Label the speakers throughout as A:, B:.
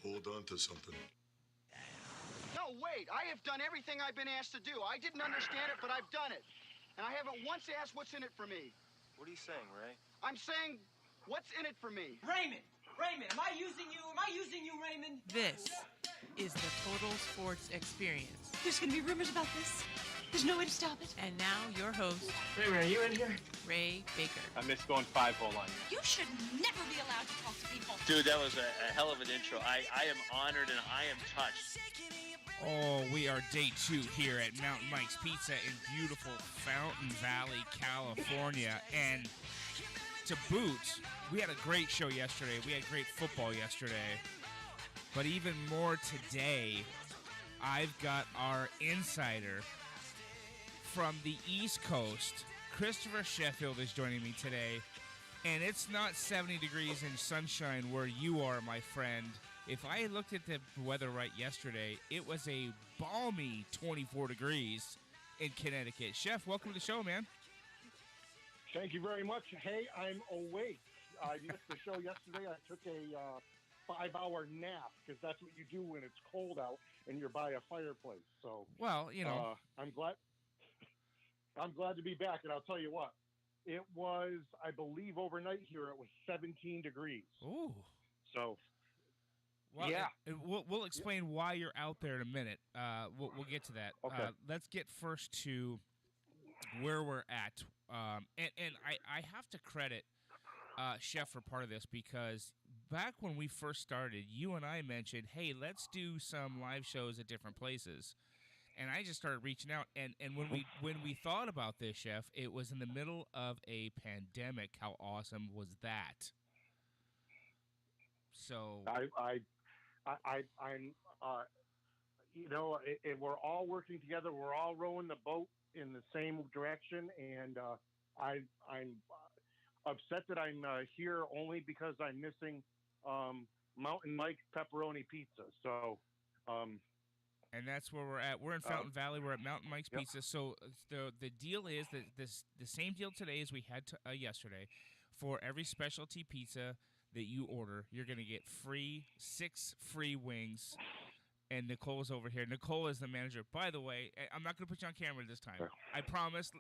A: hold on to something.
B: No, wait. I have done everything I've been asked to do. I didn't understand it, but I've done it. And I haven't once asked what's in it for me.
C: What are you saying, Ray?
B: I'm saying, what's in it for me?
D: Raymond, am I using you? Am I using you, Raymond?
E: This is the Total Sports Experience.
F: There's going to be rumors about this. There's no way to stop it.
E: And now your host,
D: Ray, are you in here?
E: Ray Baker.
C: I miss going 5-hole on you.
F: You should never be allowed to talk to people.
G: Dude, that was a hell of an intro. I am honored and I am touched.
H: Oh, we are day 2 here at Mountain Mike's Pizza in beautiful Fountain Valley, California. And to boot, we had a great show yesterday. We had great football yesterday. But even more today, I've got our insider from the East Coast. Christopher Sheffield is joining me today. And it's not 70 degrees and sunshine where you are, my friend. If I looked at the weather right yesterday, it was a balmy 24 degrees in Connecticut. Chef, welcome to the show, man.
I: Thank you very much. Hey, I'm awake. I missed the show yesterday. I took a 5-hour nap because that's what you do when it's cold out and you're by a fireplace. So,
H: well, you know,
I: I'm glad to be back. And I'll tell you what, it was, I believe, overnight here it was 17 degrees.
H: Ooh.
I: So.
H: Well,
I: yeah,
H: we'll explain why you're out there in a minute. We'll get to that.
I: Okay.
H: Let's get first to where we're at. And I have to credit Chef for part of this because back when we first started, you and I mentioned, hey, let's do some live shows at different places. And I just started reaching out. And when we thought about this, Chef, it was in the middle of a pandemic. How awesome was that? So
I: I'm, we're all working together. We're all rowing the boat in the same direction, and I'm upset that I'm here only because I'm missing Mountain Mike's pepperoni pizza. So,
H: and that's where we're at. We're in Fountain Valley. We're at Mountain Mike's Pizza. So the deal is that the same deal today as we had yesterday. For every specialty pizza that you order, you're going to get 6 free wings. And Nicole's over here. Nicole is the manager. By the way, I'm not going to put you on camera this time. I promised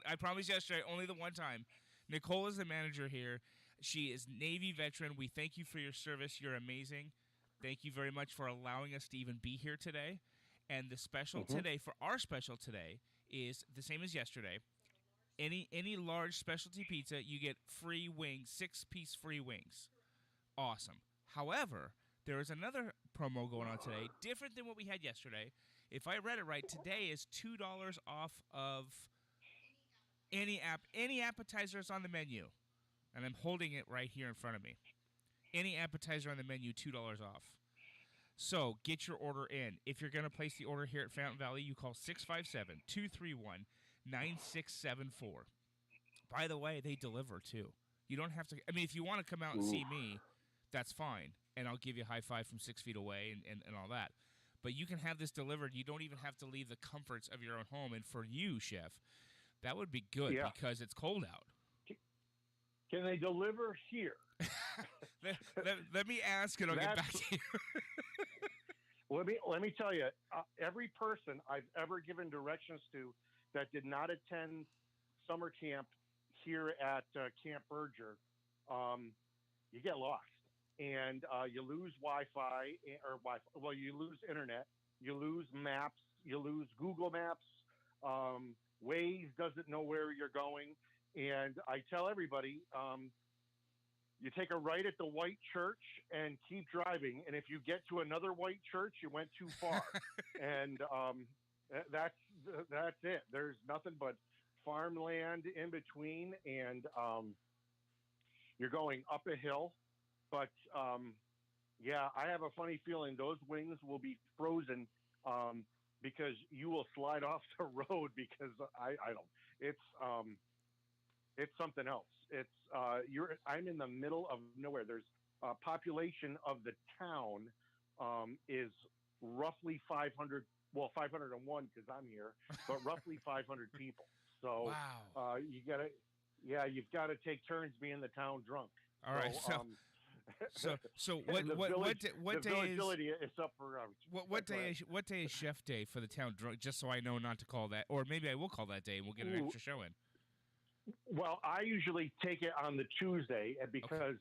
H: yesterday, only the one time. Nicole is the manager here. She is Navy veteran. We thank you for your service. You're amazing. Thank you very much for allowing us to even be here today. And the special today, for our special today, is the same as yesterday. Any large specialty pizza, you get free wings, 6-piece free wings. Awesome. However, there is another promo going on today, different than what we had yesterday. If I read it right, today is $2 off of any appetizers on the menu. And I'm holding it right here in front of me. Any appetizer on the menu, $2 off. So get your order in. If you're going to place the order here at Fountain Valley, you call 657-231-9674. By the way, they deliver too. You don't have to. I mean, if you want to come out and see me, that's fine. And I'll give you a high five from 6 feet away and all that. But you can have this delivered. You don't even have to leave the comforts of your own home. And for you, Chef, that would be good because it's cold out.
I: Can they deliver here?
H: let me ask and I'll get back to you.
I: Let me tell you, every person I've ever given directions to that did not attend summer camp here at Camp Berger, you get lost. And you lose Wi-Fi you lose internet, you lose maps, you lose Google Maps. Waze doesn't know where you're going. And I tell everybody, you take a right at the white church and keep driving. And if you get to another white church, you went too far. And that's it. There's nothing but farmland in between. And you're going up a hill. But, I have a funny feeling those wings will be frozen because you will slide off the road because I don't. It's something else. I'm in the middle of nowhere. There's population of the town is roughly 500. Well, 501 because I'm here, but roughly 500 people. So
H: wow.
I: you've got to take turns being the town drunk.
H: All right. So So
I: And the
H: what
I: village,
H: what
I: the
H: day
I: village
H: is
I: village is up for
H: what day is Chef Day for the town? Just so I know not to call that, or maybe I will call that day and we'll get an extra show in.
I: Well, I usually take it on the Tuesday because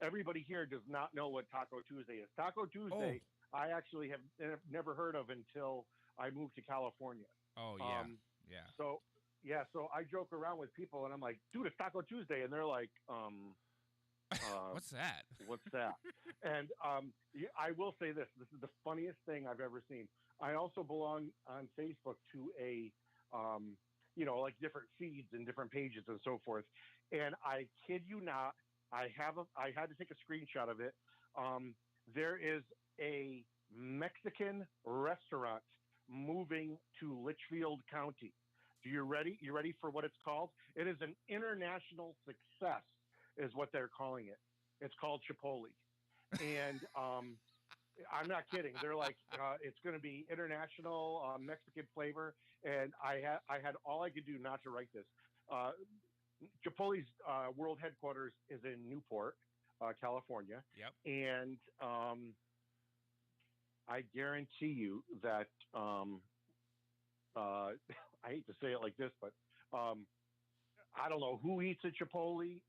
I: everybody here does not know what Taco Tuesday is. Taco Tuesday, I actually have never heard of until I moved to California.
H: Oh yeah, yeah.
I: So I joke around with people and I'm like, dude, it's Taco Tuesday, and they're like,
H: what's that?
I: What's that? And I will say this: this is the funniest thing I've ever seen. I also belong on Facebook to a like different feeds and different pages and so forth. And I kid you not, I had to take a screenshot of it. There is a Mexican restaurant moving to Litchfield County. You ready? You ready for what it's called? It is an international success, is what they're calling it. It's called Chipotle. And I'm not kidding. They're like, it's going to be international Mexican flavor. And I had all I could do not to write this. Chipotle's world headquarters is in Newport, California.
H: Yep.
I: And I guarantee you that I hate to say it like this, but I don't know who eats at Chipotle.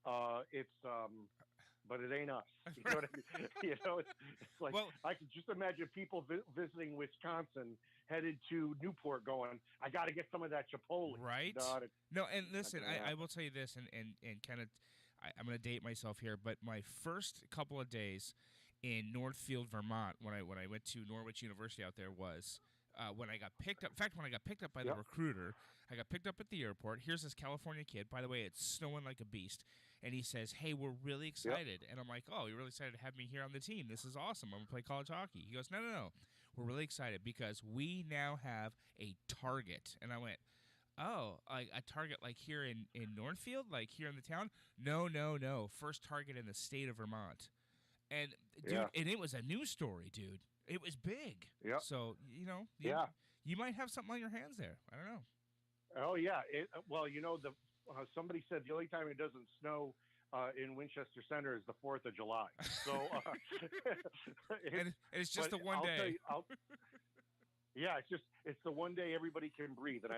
I: But it ain't us. You know what I mean? It's like,
H: well,
I: I can just imagine people visiting Wisconsin headed to Newport going, I got to get some of that Chipotle.
H: Right. No, and listen, I will tell you this, and kind of, I'm going to date myself here, but my first couple of days in Northfield, Vermont, when I went to Norwich University out there was when I got picked up. In fact, when I got picked up by the recruiter, I got picked up at the airport. Here's this California kid. By the way, it's snowing like a beast. And he says, hey, we're really excited. And I'm like, oh, you're really excited to have me here on the team. This is awesome. I'm going to play college hockey. He goes, no. We're really excited because we now have a target. And I went, oh, a target like here in Northfield, like here in the town? No. First target in the state of Vermont. And, dude, and it was a news story, dude. It was big.
I: Yeah.
H: So, you might have something on your hands there. I don't know.
I: Oh, yeah. Somebody said the only time it doesn't snow in Winchester Center is the 4th of July. So
H: it's just the one day.
I: It's the one day everybody can breathe. And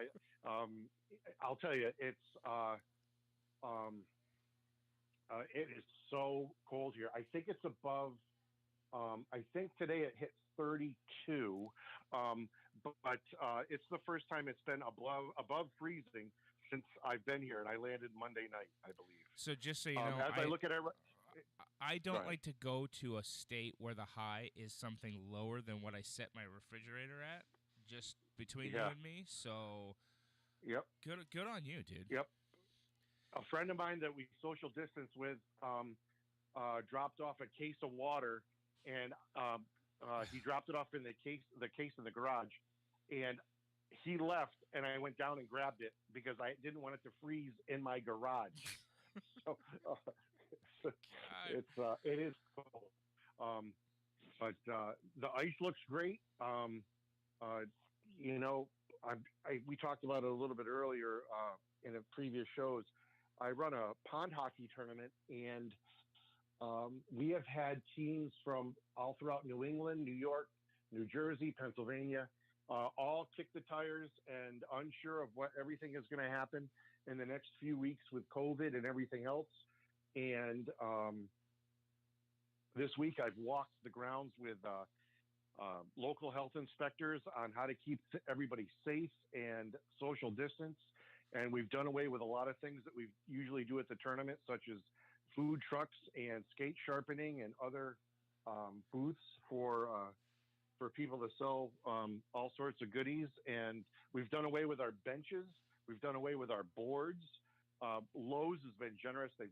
I: I'll tell you, it is so cold here. I think it's above. I think today it hit 32, but it's the first time it's been above freezing since I've been here, and I landed Monday night, I believe.
H: So just so you know,
I: as I look at it,
H: I don't like to go to a state where the high is something lower than what I set my refrigerator at, just between you and me. So, good on you, dude.
I: Yep. A friend of mine that we social distance with dropped off a case of water, and he dropped it off in the case in the garage, and he left, and I went down and grabbed it because I didn't want it to freeze in my garage. So it is cold. But the ice looks great. We talked about it a little bit earlier in the previous shows. I run a pond hockey tournament, and we have had teams from all throughout New England, New York, New Jersey, Pennsylvania, all kick the tires and unsure of what everything is going to happen in the next few weeks with COVID and everything else. And this week I've walked the grounds with local health inspectors on how to keep everybody safe and social distance. And we've done away with a lot of things that we usually do at the tournament, such as food trucks and skate sharpening and other booths for people to sell all sorts of goodies. And we've done away with our benches. We've done away with our boards. Lowe's has been generous. They've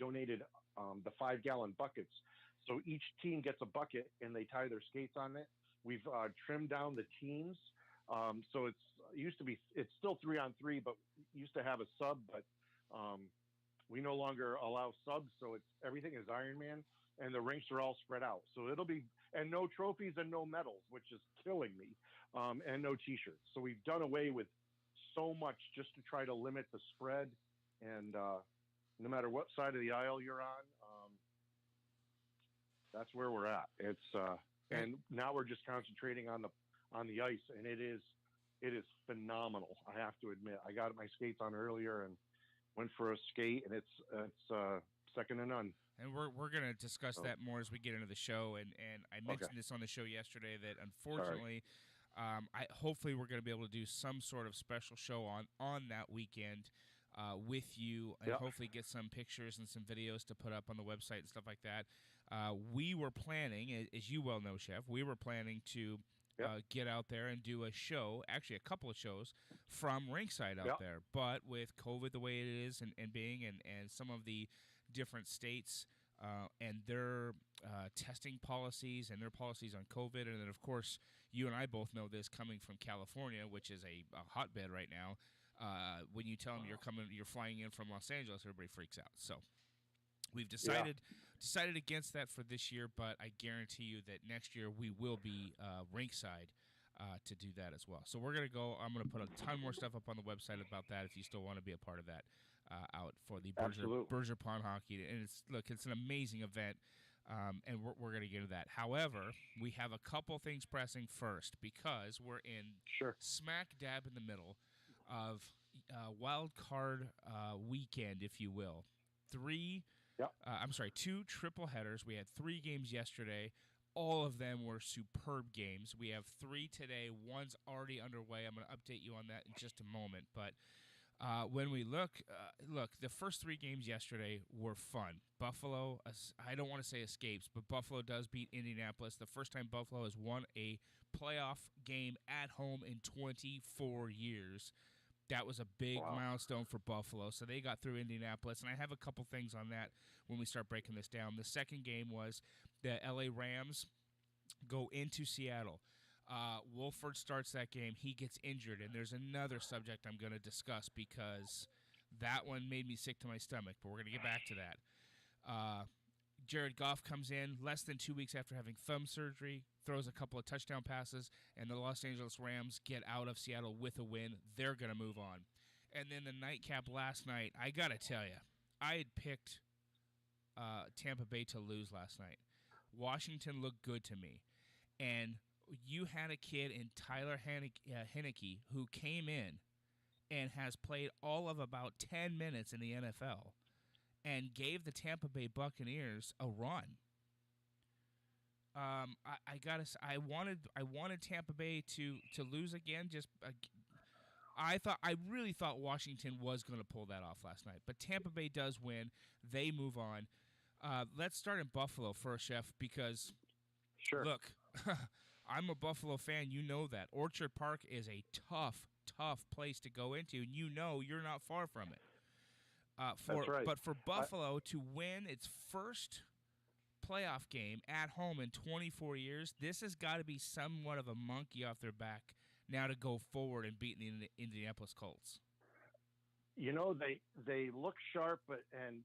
I: donated the 5-gallon buckets. So each team gets a bucket and they tie their skates on it. We've trimmed down the teams. So it's still 3-on-3, but used to have a sub, but we no longer allow subs. So everything is Ironman, and the rinks are all spread out. So and no trophies and no medals, which is killing me, and no t-shirts. So we've done away with so much just to try to limit the spread. And no matter what side of the aisle you're on, That's where we're at. And now we're just concentrating on the ice, and it is phenomenal. I have to admit, I got my skates on earlier and went for a skate, and it's second to none.
H: And we're going to discuss that more as we get into the show. And I mentioned this on the show yesterday that unfortunately, hopefully we're going to be able to do some sort of special show on that weekend with you, and hopefully get some pictures and some videos to put up on the website and stuff like that. We were planning, as you well know, Chef, we were planning to get out there and do a show, actually a couple of shows from rinkside out there. But with COVID the way it is and some of the different states and their testing policies and their policies on COVID, and then of course you and I both know this coming from California, which is a hotbed right now. When you tell them you're flying in from Los Angeles, everybody freaks out. So we've decided against that for this year, but I guarantee you that next year we will be rinkside to do that as well. So we're going to go. I'm going to put a ton more stuff up on the website about that if you still want to be a part of that out for the Berger Pond Hockey. And it's an amazing event, and we're going to get into that. However, we have a couple things pressing first because we're in smack dab in the middle of wild card weekend, if you will. Two triple headers. We had 3 games yesterday. All of them were superb games. We have 3 today. One's already underway. I'm going to update you on that in just a moment. But when we look, the first 3 games yesterday were fun. Buffalo, I don't want to say escapes, but Buffalo does beat Indianapolis. The first time Buffalo has won a playoff game at home in 24 years. That was a big milestone for Buffalo. So they got through Indianapolis, and I have a couple things on that when we start breaking this down. The second game was the LA Rams go into Seattle. Wolford starts that game. He gets injured, and there's another subject I'm going to discuss because that one made me sick to my stomach, but we're going to get back to that. Jared Goff comes in less than 2 weeks after having thumb surgery, throws a couple of touchdown passes, and the Los Angeles Rams get out of Seattle with a win. They're going to move on. And then the nightcap last night, I got to tell you, I had picked Tampa Bay to lose last night. Washington looked good to me. And you had a kid in Tyler Heineke who came in and has played all of about 10 minutes in the NFL and gave the Tampa Bay Buccaneers a run. I wanted Tampa Bay to lose again. I really thought Washington was going to pull that off last night, but Tampa Bay does win. They move on. Let's start in Buffalo first, Chef, because look, I'm a Buffalo fan. You know that Orchard Park is a tough place to go into, and you know you're not far from it.
I: That's right.
H: But for Buffalo to win its first playoff game at home in 24 years, this has got to be somewhat of a monkey off their back now to go forward and beat the Indianapolis Colts.
I: You know, they look sharp, and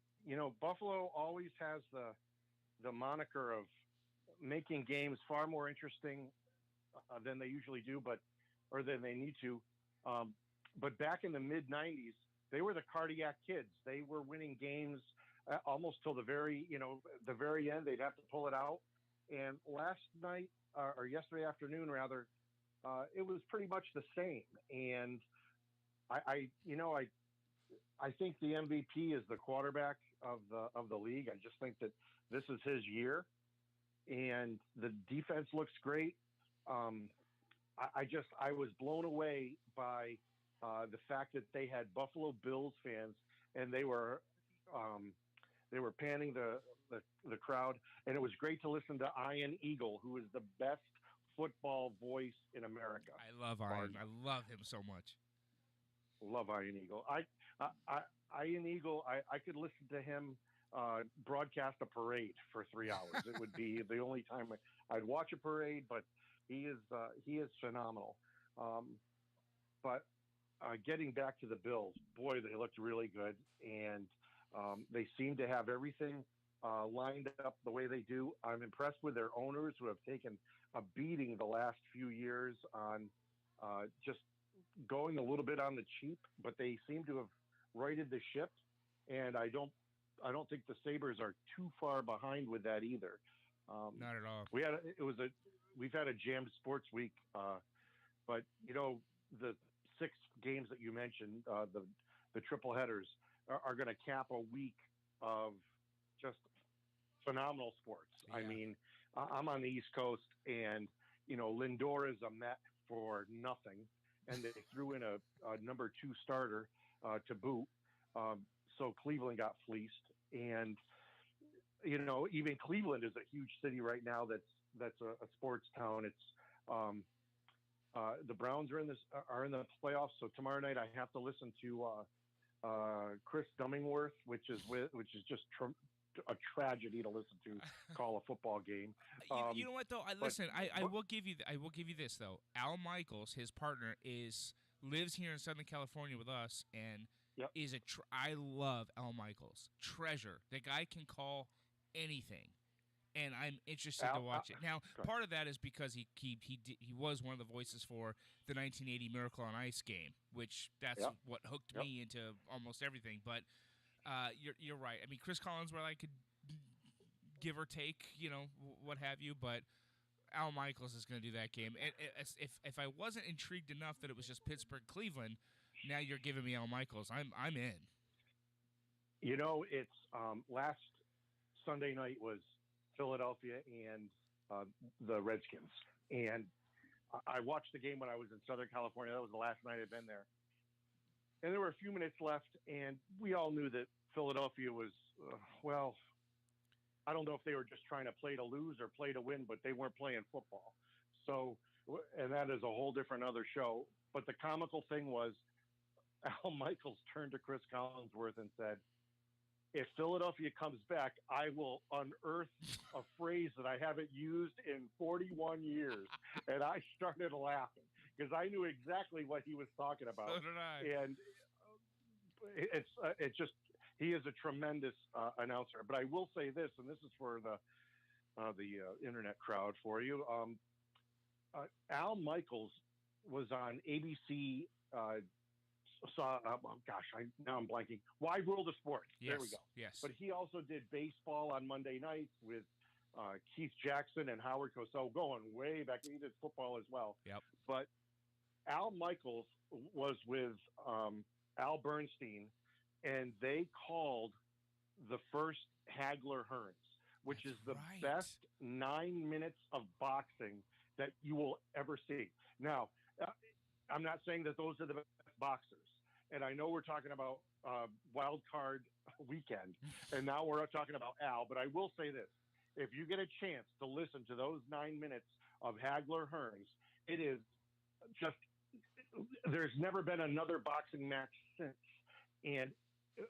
I: Buffalo always has the moniker of making games far more interesting than they usually do, or than they need to. But back in the mid '90s, they were the cardiac kids. They were winning games almost till the very end. They'd have to pull it out. And last night, or yesterday afternoon rather, it was pretty much the same. And I think the MVP is the quarterback of the league. I just think that this is his year, and the defense looks great. I was blown away by the fact that they had Buffalo Bills fans, and they were panning the crowd, and it was great to listen to Ian Eagle, who is the best football voice in America.
H: I love Ian. I love him so much.
I: Love Ian Eagle. Ian Eagle. I could listen to him broadcast a parade for 3 hours. It would be the only time I'd watch a parade, but he is phenomenal. But getting back to the Bills, boy, they looked really good, and they seem to have everything lined up the way they do. I'm impressed with their owners, who have taken a beating the last few years on just going a little bit on the cheap, but they seem to have righted the ship, and I don't think the Sabres are too far behind with that either.
H: Not at all.
I: We've had a jammed sports week, but the 6 games that you mentioned, the triple headers are going to cap a week of just phenomenal sports.
H: Yeah.
I: I mean, I'm on the East Coast, and Lindor is a Met for nothing, and they threw in a number 2 starter to boot. So Cleveland got fleeced, and even Cleveland is a huge city right now. That's a sports town. It's the Browns are in the playoffs. So tomorrow night I have to listen to Chris Dummingworth, which is just a tragedy to listen to call a football game.
H: You know what though? I will give you this though. Al Michaels, his partner, lives here in Southern California with us, and
I: Yep.
H: is I love Al Michaels. Treasure. The guy can call anything, and I'm interested to watch it. Now, part of that is because he was one of the voices for the 1980 Miracle on Ice game, which that's what hooked me into almost everything. But you're right. I mean, Chris Collinsworth, I could give or take, what have you, but Al Michaels is going to do that game. And if I wasn't intrigued enough that it was just Pittsburgh Cleveland, now you're giving me Al Michaels. I'm in.
I: It's last Sunday night was Philadelphia and the Redskins, and I watched the game when I was in Southern California. That was the last night I'd been there, and there were a few minutes left, and we all knew that Philadelphia was I don't know if they were just trying to play to lose or play to win, but they weren't playing football. So, and that is a whole different other show. But the comical thing was, Al Michaels turned to Chris Collinsworth and said, "If Philadelphia comes back, I will unearth a phrase that I haven't used in 41 years." And I started laughing because I knew exactly what he was talking about.
H: So did I.
I: And it's just, he is a tremendous announcer. But I will say this, and this is for the internet crowd for you. Al Michaels was on ABC. Now I'm blanking. Wide World of Sports.
H: Yes,
I: There we go.
H: Yes.
I: But he also did baseball on Monday nights with Keith Jackson and Howard Cosell, going way back. He did football as well.
H: Yep.
I: But Al Michaels was with Al Bernstein, and they called the first Hagler Hearns, which is the best 9 minutes of boxing that you will ever see. Now, I'm not saying that those are the best boxers, and I know we're talking about wild card weekend, and now we're talking about Al, but I will say this. If you get a chance to listen to those 9 minutes of Hagler Hearns, it is just, there's never been another boxing match since. And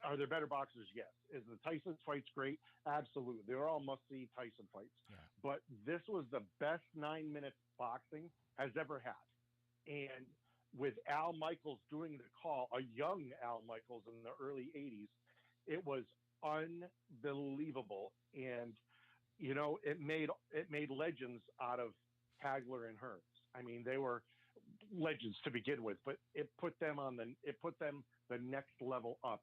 I: are there better boxers? Yes. Is the Tyson fights great? Absolutely. They're all must-see Tyson fights.
H: Yeah.
I: But this was the best 9 minutes boxing has ever had. And with Al Michaels doing the call, a young Al Michaels in the early 80s, it was unbelievable. And, it made legends out of Hagler and Hearns. I mean, they were legends to begin with, but it put them the next level up.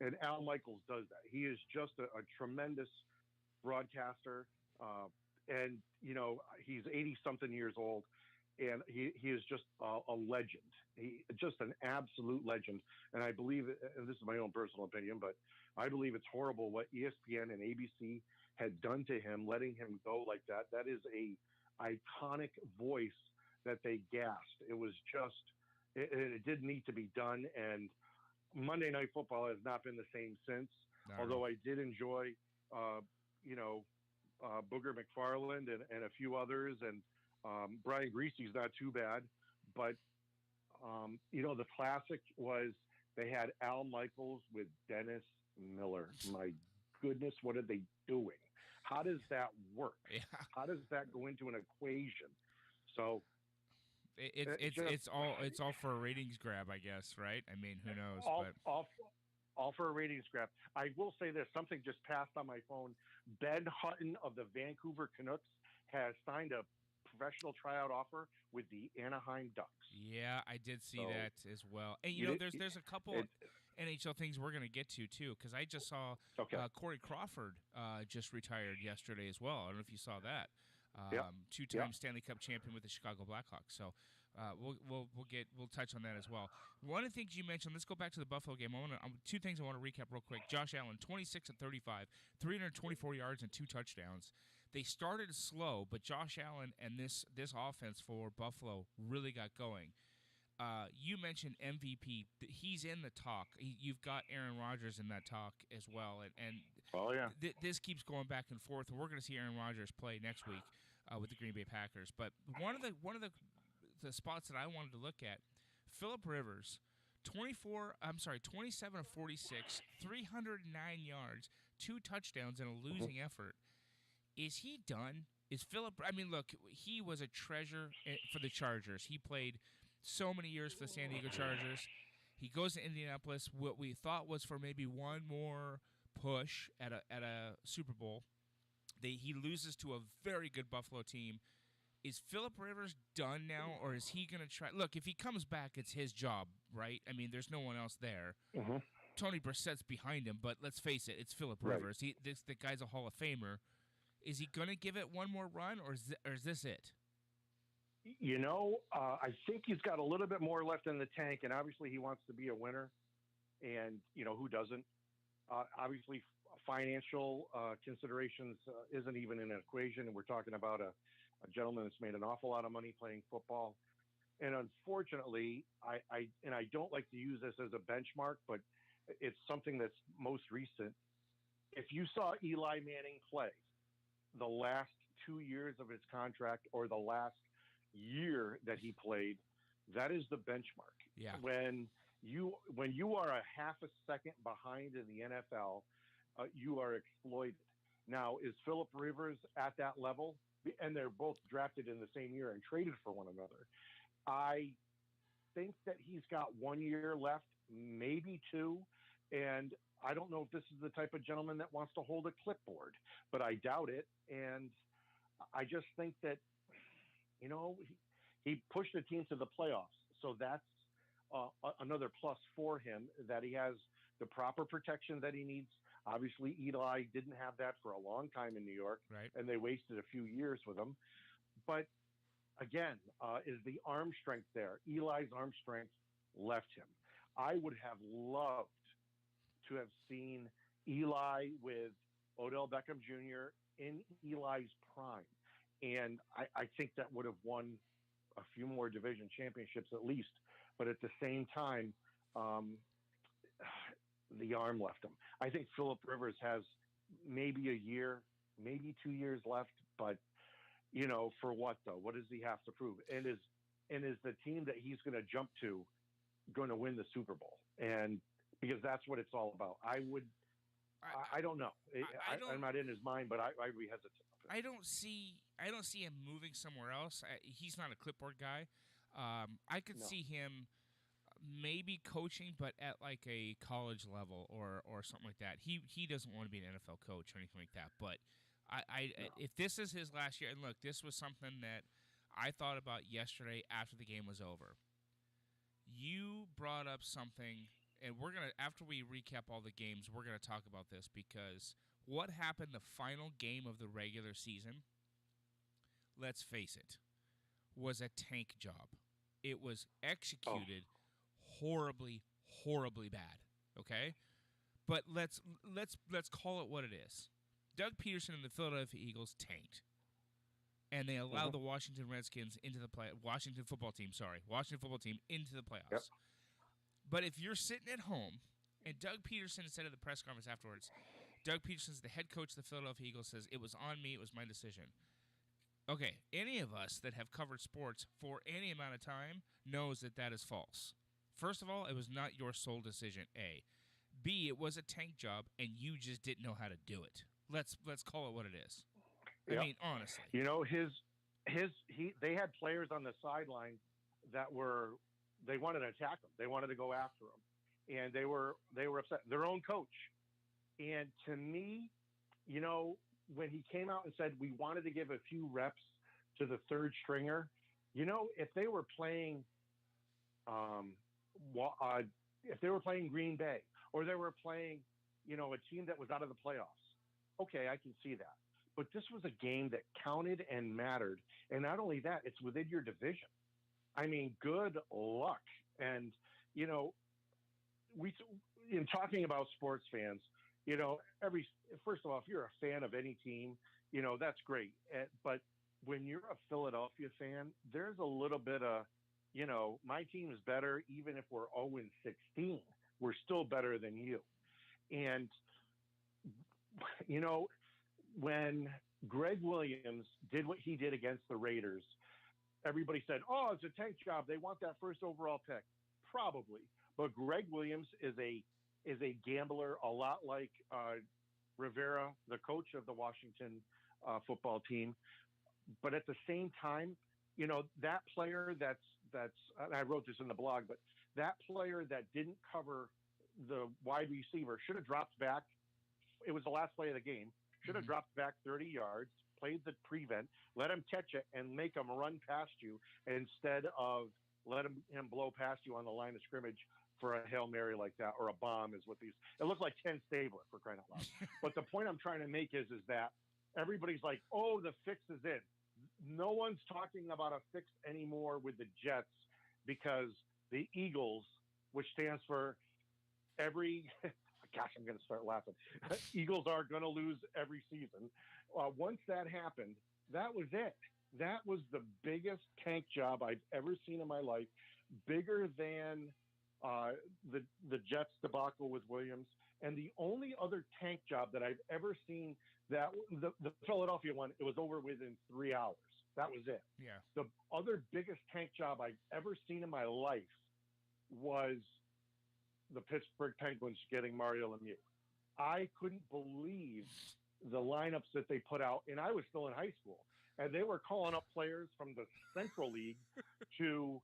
I: And Al Michaels does that. He is just a tremendous broadcaster. And, he's 80-something years old, and he is just a legend. Just an absolute legend. And I believe, and this is my own personal opinion, but I believe it's horrible what ESPN and ABC had done to him, letting him go like that. That is a iconic voice that they gassed. It was just, it didn't need to be done. And Monday Night Football has not been the same since. No. Although I did enjoy, Booger McFarland and a few others, and Brian Greasy's not too bad. But the classic was they had Al Michaels with Dennis Miller. My goodness, what are they doing? How does that work?
H: Yeah.
I: How does that go into an equation? So
H: it's all for a ratings grab, I guess, right? I mean, who knows?
I: All for a ratings grab. I will say this: something just passed on my phone. Ben Hutton of the Vancouver Canucks has signed a professional tryout offer with the Anaheim Ducks.
H: Yeah, I did see
I: So,
H: that as well. And there's a couple NHL things we're going to get to too, because I just saw Corey Crawford just retired yesterday as well. I don't know if you saw that. Two-time Stanley Cup champion with the Chicago Blackhawks. So we'll touch on that as well. One of the things you mentioned. Let's go back to the Buffalo game. Two things I want to recap real quick. Josh Allen, 26 of 35, 324 yards and 2 touchdowns. They started slow, but Josh Allen and this offense for Buffalo really got going. You mentioned MVP. He's in the talk. You've got Aaron Rodgers in that talk as well, and this keeps going back and forth. And we're going to see Aaron Rodgers play next week with the Green Bay Packers. But one of the spots that I wanted to look at, Phillip Rivers, 27 of 46, 309 yards, 2 touchdowns, and a losing effort. Is he done? Is Phillip? I mean, look, he was a treasure for the Chargers. He played so many years for the San Diego Chargers. He goes to Indianapolis. What we thought was for maybe one more push at a Super Bowl. He loses to a very good Buffalo team. Is Phillip Rivers done now, or is he going to try? Look, if he comes back, it's his job, right? I mean, there's no one else there.
I: Mm-hmm.
H: Tony Brissett's behind him, but let's face it, it's Phillip Rivers. The guy's a Hall of Famer. Is he going to give it one more run, or is this it?
I: I think he's got a little bit more left in the tank, and obviously he wants to be a winner. And, who doesn't? Obviously, financial considerations isn't even in an equation. And we're talking about a gentleman that's made an awful lot of money playing football. And unfortunately, I don't like to use this as a benchmark, but it's something that's most recent. If you saw Eli Manning play the last 2 years of his contract or the last year that he played, that is the benchmark.
H: Yeah.
I: When you are a half a second behind in the NFL, you are exploited. Now, is Phillip Rivers at that level? And they're both drafted in the same year and traded for one another. I think that he's got 1 year left, maybe 2. And I don't know if this is the type of gentleman that wants to hold a clipboard, but I doubt it. And I just think that, he pushed the team to the playoffs. So that's another plus for him, that he has the proper protection that he needs. Obviously, Eli didn't have that for a long time in New York,
H: right?
I: And they wasted a few years with him. But again, is the arm strength there? Eli's arm strength left him. I would have loved to have seen Eli with Odell Beckham Jr. in Eli's prime. And I think that would have won a few more division championships at least. But at the same time, the arm left him. I think Phillip Rivers has maybe a year, maybe 2 years left. But, for what, though? What does he have to prove? And is the team that he's going to jump to going to win the Super Bowl? And because that's what it's all about. I don't know. I'm not in his mind, but I'd be hesitant.
H: I don't see him moving somewhere else. He's not a clipboard guy. I could see him maybe coaching, but at like a college level or something like that. He doesn't want to be an NFL coach or anything like that. But if this is his last year, and look, this was something that I thought about yesterday after the game was over. You brought up something, and we're gonna, after we recap all the games, we're gonna talk about this, because what happened the final game of the regular season, let's face it, was a tank job. It was executed horribly, horribly bad. Okay? But let's call it what it is. Doug Peterson and the Philadelphia Eagles tanked. And they allowed the Washington Redskins into the Washington football team into the playoffs.
I: Yep.
H: But if you're sitting at home, and Doug Peterson said at the press conference afterwards, Doug Peterson's the head coach of the Philadelphia Eagles, says, it was on me, it was my decision. Okay, any of us that have covered sports for any amount of time knows that that is false. First of all, it was not your sole decision, A. B, it was a tank job, and you just didn't know how to do it. Let's call it what it is.
I: Yep.
H: I mean, honestly.
I: They had players on the sideline that they wanted to attack him. They wanted to go after him. And they were upset. Their own coach. And to me, when he came out and said we wanted to give a few reps to the third stringer. If they were playing, um, if they were playing Green Bay or they were playing, a team that was out of the playoffs, okay, I can see that. But this was a game that counted and mattered, and not only that, it's within your division. I mean, good luck. And we in talking about sports fans, every first of all, if you're a fan of any team, that's great. But when you're a Philadelphia fan, there's a little bit of, my team is better, even if we're 0-16, we're still better than you. And when Greg Williams did what he did against the Raiders, everybody said, "Oh, it's a tank job. They want that first overall pick." Probably, but Greg Williams is a gambler, a lot like Rivera, the coach of the Washington football team. But at the same time, that player that's and I wrote this in the blog, but that player that didn't cover the wide receiver should have dropped back. It was the last play of the game. Should have dropped back 30 yards, played the prevent, let him catch it, and make him run past you instead of let him blow past you on the line of scrimmage for a Hail Mary like that, or a bomb is what these. It looked like Ken Stabler, for crying out loud. But the point I'm trying to make is that everybody's like, "Oh, the fix is in." No one's talking about a fix anymore with the Jets because the Eagles, which stands for every. Gosh, I'm going to start laughing. Eagles are going to lose every season. Once that happened, that was it. That was the biggest tank job I've ever seen in my life, bigger than the Jets debacle with Williams. And the only other tank job that I've ever seen, that the Philadelphia one, it was over within 3 hours. That was it.
H: Yeah.
I: The other biggest tank job I've ever seen in my life was the Pittsburgh Penguins getting Mario Lemieux. I couldn't believe the lineups that they put out, and I was still in high school, and they were calling up players from the Central League to,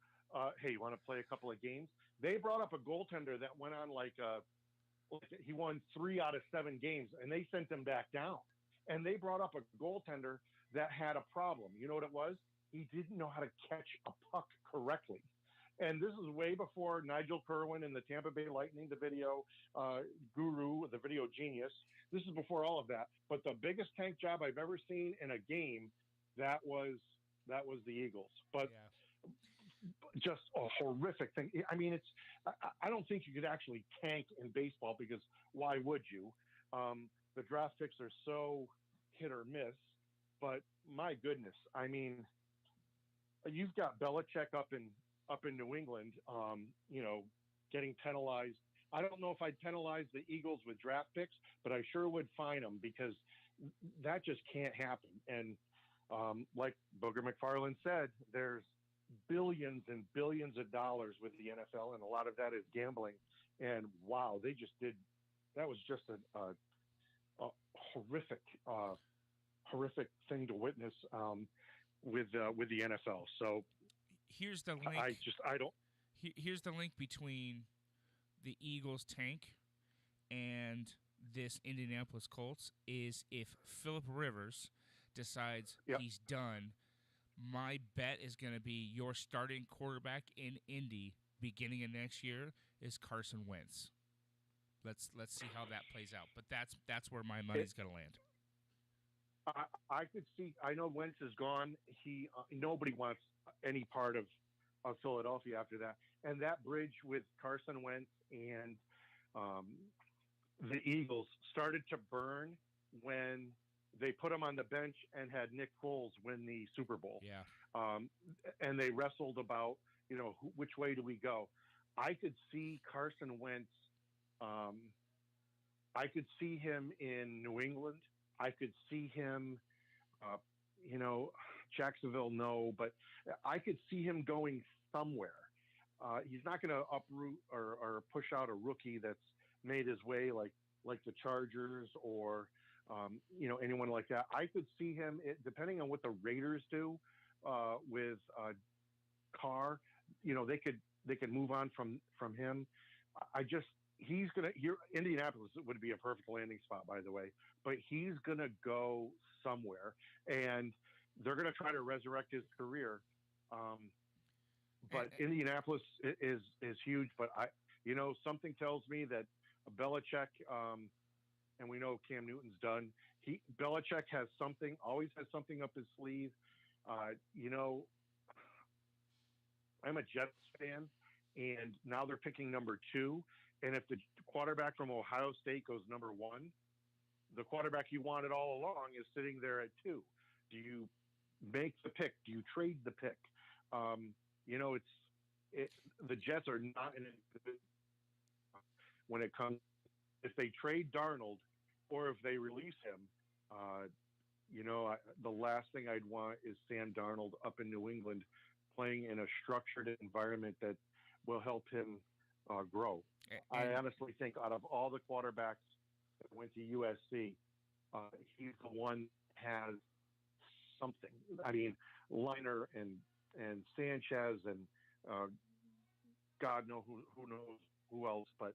I: hey, you want to play a couple of games? They brought up a goaltender that went on he won 3 out of 7 games, and they sent him back down. And they brought up a goaltender that had a problem. You know what it was? He didn't know how to catch a puck correctly. And this is way before Nigel Kerwin and the Tampa Bay Lightning, the video guru, the video genius. This is before all of that. But the biggest tank job I've ever seen in a game, that was the Eagles. But just a horrific thing. I mean, I don't think you could actually tank in baseball, because why would you? The draft picks are so hit or miss. But my goodness, I mean, you've got Belichick up in New England, getting penalized. I don't know if I'd penalize the Eagles with draft picks, but I sure would fine them, because that just can't happen. And like Booger McFarland said, there's billions and billions of dollars with the NFL, and a lot of that is gambling. And wow, they just did. That was just a horrific thing to witness with the NFL. So.
H: Here's the link.
I: I don't.
H: Here's the link between the Eagles tank and this Indianapolis Colts is if Phillip Rivers decides he's done, my bet is going to be your starting quarterback in Indy beginning of next year is Carson Wentz. Let's see how that plays out. But that's where my money's going to land.
I: I could see. I know Wentz is gone. Nobody wants any part of Philadelphia after that. And that bridge with Carson Wentz and the Eagles started to burn when they put him on the bench and had Nick Foles win the Super Bowl.
H: Yeah.
I: And they wrestled about, which way do we go? I could see Carson Wentz. I could see him in New England. I could see him, Jacksonville, no, but I could see him going somewhere. He's not going to uproot or push out a rookie that's made his way like the Chargers or, anyone like that. I could see him, depending on what the Raiders do with Carr, they could move on from him. Indianapolis would be a perfect landing spot, by the way, but he's going to go somewhere. And they're going to try to resurrect his career. But
H: And-
I: Indianapolis is huge. But something tells me that Belichick, and we know Cam Newton's done. Belichick always has something up his sleeve. I'm a Jets fan, and now they're picking number 2. And if the quarterback from Ohio State goes number 1, the quarterback you wanted all along is sitting there at 2. Do you make the pick? Do you trade the pick? The Jets are not in it when it comes. If they trade Darnold, or if they release him, the last thing I'd want is Sam Darnold up in New England playing in a structured environment that will help him grow. I honestly think out of all the quarterbacks that went to USC, he's the one that has something. I mean, Liner and Sanchez and God knows who knows who else, but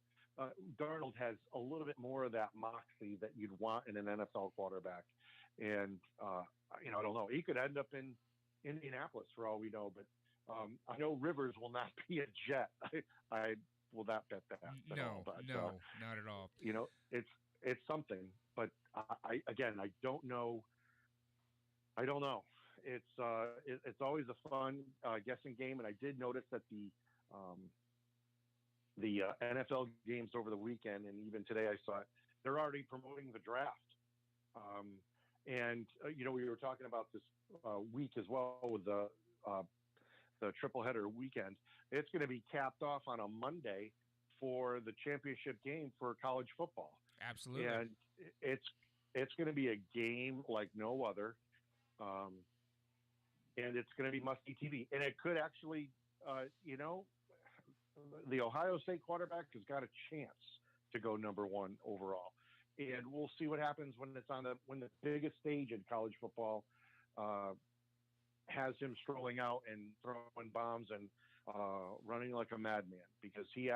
I: Darnold has a little bit more of that moxie that you'd want in an NFL quarterback. And, I don't know. He could end up in Indianapolis for all we know, but I know Rivers will not be a Jet. I will not bet that.
H: No, not at all.
I: It's something, but I don't know. I don't know. It's always a fun guessing game, and I did notice that the NFL games over the weekend, and even today I saw it, they're already promoting the draft. We were talking about this week as well with the triple header weekend. It's going to be capped off on a Monday for the championship game for college football.
H: Absolutely.
I: And it's going to be a game like no other. And it's going to be must-see TV. And it could actually, the Ohio State quarterback has got a chance to go number 1 overall. And we'll see what happens when the biggest stage in college football has him strolling out and throwing bombs and running like a madman, because he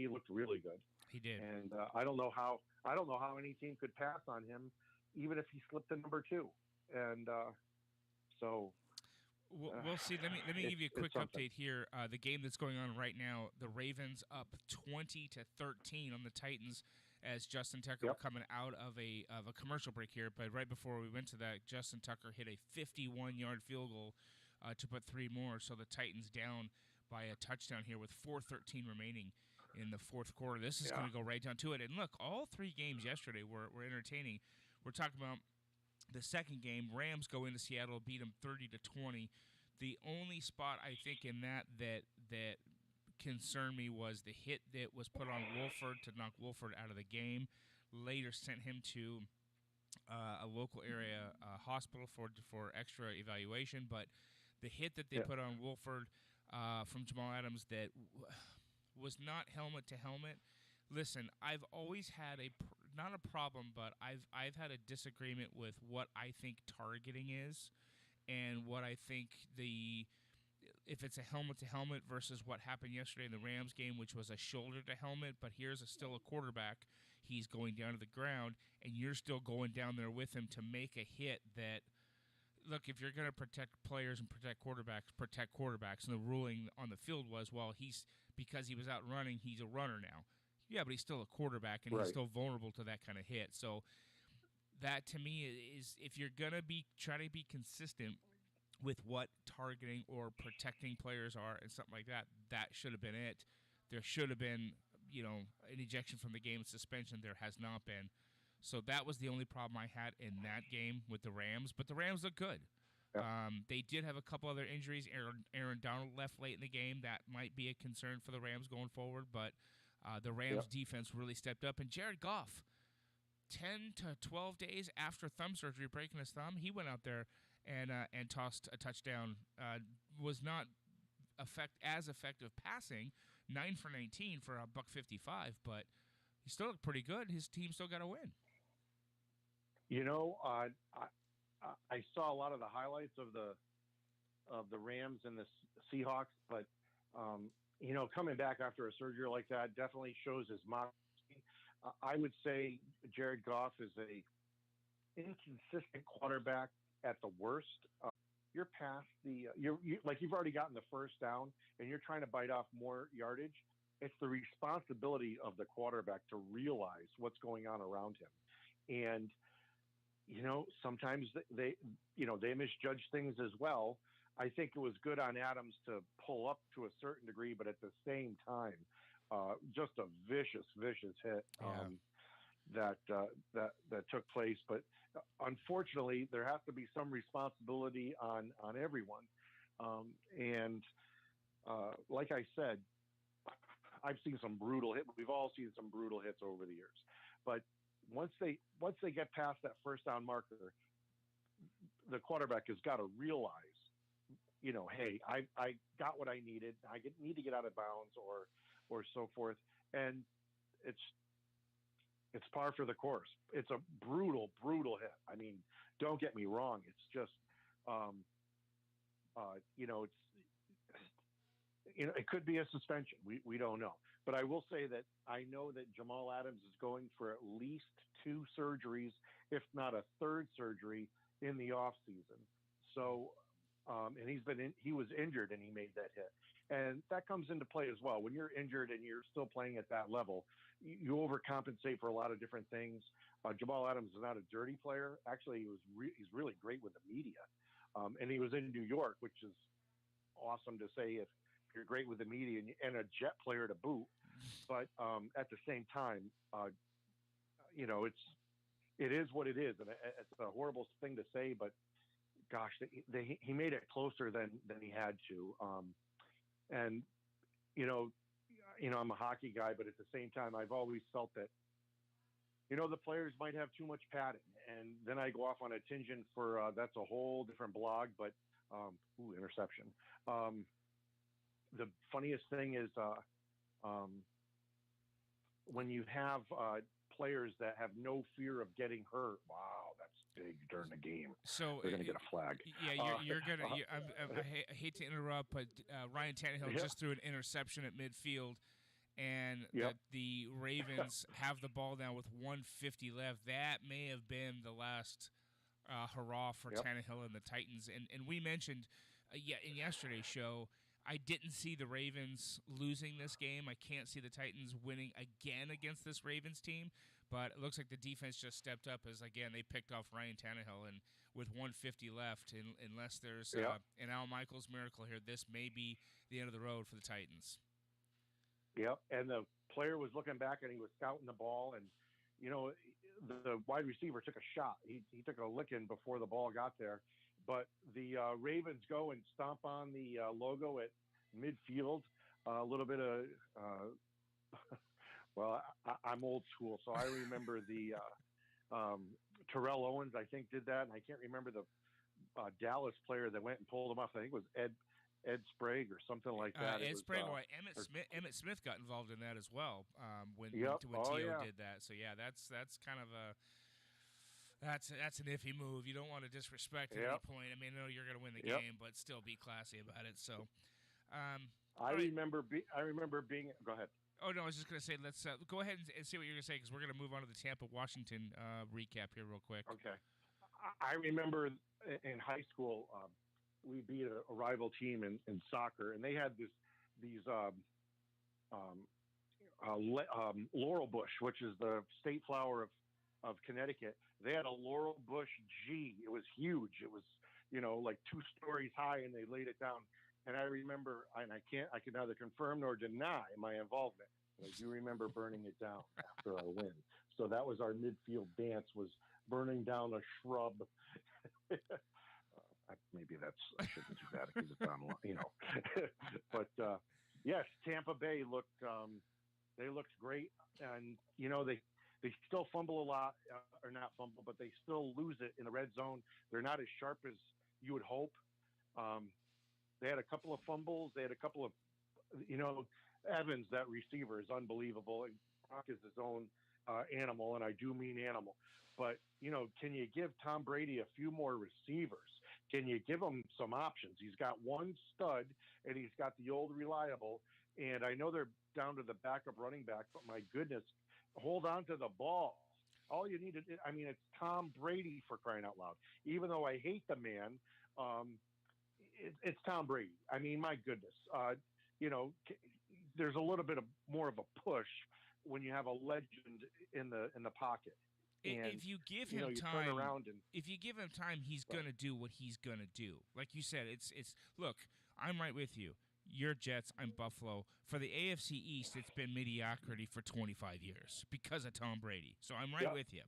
I: looked really good.
H: He did.
I: And I don't know how any team could pass on him, even if he slipped to number 2. And so
H: we'll see. Let me give you a quick update here. The game that's going on right now, the Ravens up 20-13 on the Titans, as Justin Tucker coming out of a commercial break here. But right before we went to that, Justin Tucker hit a 51-yard field goal to put 3 more. So the Titans down by a touchdown here with 4:13 remaining in the fourth quarter. This is going to go right down to it. And look, all 3 games yesterday were entertaining. We're talking about the second game. Rams go into Seattle, beat them 30-20. The only spot I think in that concerned me was the hit that was put on Wolford to knock Wolford out of the game. Later sent him to a local area hospital for extra evaluation. But the hit that they put on Wolford from Jamal Adams that was not helmet to helmet. Listen, I've always had not a problem, but I've had a disagreement with what I think targeting is, and what I think if it's a helmet to helmet versus what happened yesterday in the Rams game, which was a shoulder to helmet. But here's still a quarterback. He's going down to the ground, and you're still going down there with him to make a hit that. Look, if you're going to protect players and protect quarterbacks. And the ruling on the field was, well, because he was out running, he's a runner now. Yeah, but he's still a quarterback, and he's still vulnerable to that kind of hit. So that, to me, is if you're going to try to be consistent with what targeting or protecting players are and something like that, that should have been it. There should have been, an ejection from the game and suspension. There has not been. So that was the only problem I had in that game with the Rams. But the Rams look good.
I: Yep.
H: They did have a couple other injuries. Aaron Donald left late in the game. That might be a concern for the Rams going forward. But the Rams defense really stepped up. And Jared Goff, 10 to 12 days after thumb surgery, breaking his thumb, he went out there and tossed a touchdown. Was not as effective passing, 9 for 19 for a $155, but he still looked pretty good. His team still got a win.
I: I saw a lot of the highlights of the Rams and the Seahawks, but coming back after a surgery like that definitely shows his moxie. I would say Jared Goff is a inconsistent quarterback at the worst. you're past the you've already gotten the first down and you're trying to bite off more yardage. It's the responsibility of the quarterback to realize what's going on around him. And sometimes they misjudge things as well. I think it was good on Adams to pull up to a certain degree, but at the same time, just a vicious hit that took place. But unfortunately, there has to be some responsibility on everyone. And like I said, I've seen some brutal hits. We've all seen some brutal hits over the years, but once they get past that first down marker, the quarterback has got to realize, hey, I got what I needed. I need to get out of bounds or so forth. And it's par for the course. It's a brutal hit. I mean, don't get me wrong. It's just, it could be a suspension. We don't know. But I will say that I know that Jamal Adams is going for at least 2 surgeries, if not a third surgery in the off season. So, and he was injured and he made that hit. And that comes into play as well. When you're injured and you're still playing at that level, you overcompensate for a lot of different things. Jamal Adams is not a dirty player. Actually, he's really great with the media. And he was in New York, which is awesome to say if you're great with the media and a Jet player to boot. But at the same time, it is what it is. And it's a horrible thing to say, but gosh, he made it closer than he had to. And, I'm a hockey guy, but at the same time, I've always felt that, the players might have too much padding. And then I go off on a tangent for, that's a whole different blog, but, interception. The funniest thing is, when you have players that have no fear of getting hurt, wow, that's big during the game. So they're going to get a flag.
H: Yeah, you're going to. I hate to interrupt, but Ryan Tannehill just threw an interception at midfield, and the Ravens have the ball down with 1:50 left. That may have been the last hurrah for Tannehill and the Titans. And we mentioned, in yesterday's show, I didn't see the Ravens losing this game. I can't see the Titans winning again against this Ravens team. But it looks like the defense just stepped up as, again, they picked off Ryan Tannehill. And with 1:50 left, unless there's an Al Michaels miracle here, this may be the end of the road for the Titans.
I: Yep, and the player was looking back and he was scouting the ball. And, the wide receiver took a shot. He took a licking before the ball got there. But the Ravens go and stomp on the logo at midfield. A little bit of, I'm old school, so I remember the Terrell Owens, I think, did that. And I can't remember the Dallas player that went and pulled him off. I think it was Ed Sprague or something like that.
H: Ed Sprague, Emmett Smith got involved in that as well when T.O. did that. So, that's kind of a... That's an iffy move. You don't want to disrespect at any point. I mean, I know you're going to win the game, but still be classy about it. So,
I: I remember being. Go ahead.
H: Oh no, I was just going to say let's go ahead and see what you're going to say because we're going to move on to the Tampa Washington recap here real quick.
I: Okay. I remember in high school we beat a rival team in soccer, and they had these laurel bush, which is the state flower of Connecticut. They had a laurel bush G. It was huge. It was, like 2 stories high, and they laid it down. And I remember, and I can neither confirm nor deny my involvement, but I do remember burning it down after our win. So that was our midfield dance, was burning down a shrub. Maybe I shouldn't do that because it's on, But yes, Tampa Bay looked great, and they still fumble a lot, or not fumble, but they still lose it in the red zone. They're not as sharp as you would hope. They had a couple of fumbles. They had a couple of, Evans, that receiver, is unbelievable. And Brock is his own animal, and I do mean animal. But, can you give Tom Brady a few more receivers? Can you give him some options? He's got one stud, and he's got the old reliable. And I know they're down to the backup running back, but my goodness, hold on to the ball. All you need to, it's Tom Brady, for crying out loud. Even though I hate the man, it's Tom Brady. I mean, my goodness, you know, there's a little bit of more of a push when you have a legend in the pocket. And
H: If you give
I: you know,
H: him
I: you
H: time,
I: turn around and
H: if you give him time, he's gonna do what he's gonna do. Like you said, it's. Look, I'm right with you. You're Jets, I'm Buffalo. For the AFC East, it's been mediocrity for 25 years because of Tom Brady. So I'm right with you.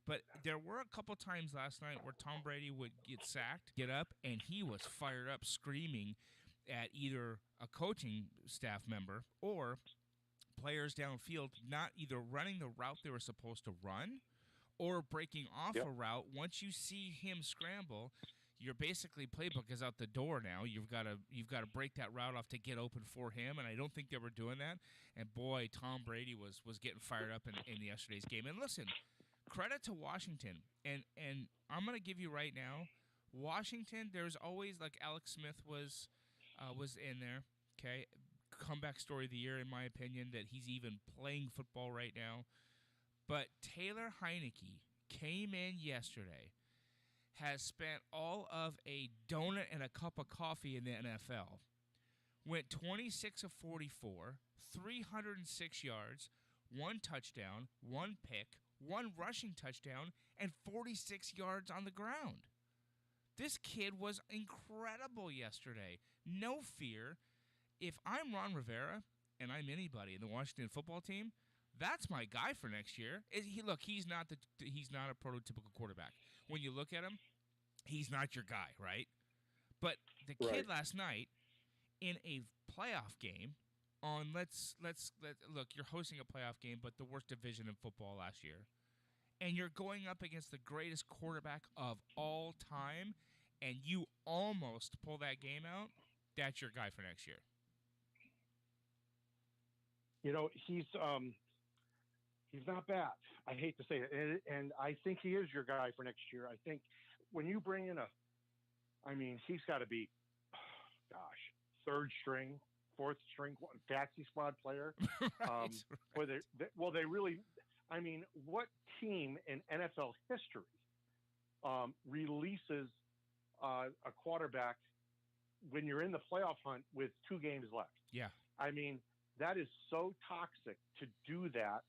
H: But there were a couple times last night where Tom Brady would get sacked, get up, and he was fired up, screaming at either a coaching staff member or players downfield, not either running the route they were supposed to run or breaking off a route. Once you see him scramble, you're basically playbook is out the door now. You've got to break that route off to get open for him, and I don't think they were doing that. And boy, Tom Brady was getting fired up in yesterday's game. And listen, credit to Washington, and I'm gonna give you right now, Washington. There's always, like, Alex Smith was in there. Okay, comeback story of the year in my opinion, that he's even playing football right now. But Taylor Heineke came in yesterday, has spent all of a donut and a cup of coffee in the NFL, went 26 of 44, 306 yards, 1 touchdown, 1 pick, 1 rushing touchdown, and 46 yards on the ground. This kid was incredible yesterday. No fear. If I'm Ron Rivera and I'm anybody in the Washington football team, that's my guy for next year. He's not a prototypical quarterback. When you look at him, he's not your guy, right? But the kid last night in a playoff game on let's look, you're hosting a playoff game, but the worst division in football last year. And you're going up against the greatest quarterback of all time, and you almost pull that game out. That's your guy for next year.
I: you know, he's not bad. I hate to say it, and I think he is your guy for next year. I think when you bring in he's got to be, third string, fourth string, taxi squad player. They really. I mean, what team in NFL history releases a quarterback when you're in the playoff hunt with 2 games left?
H: Yeah.
I: I mean, that is so toxic to do that.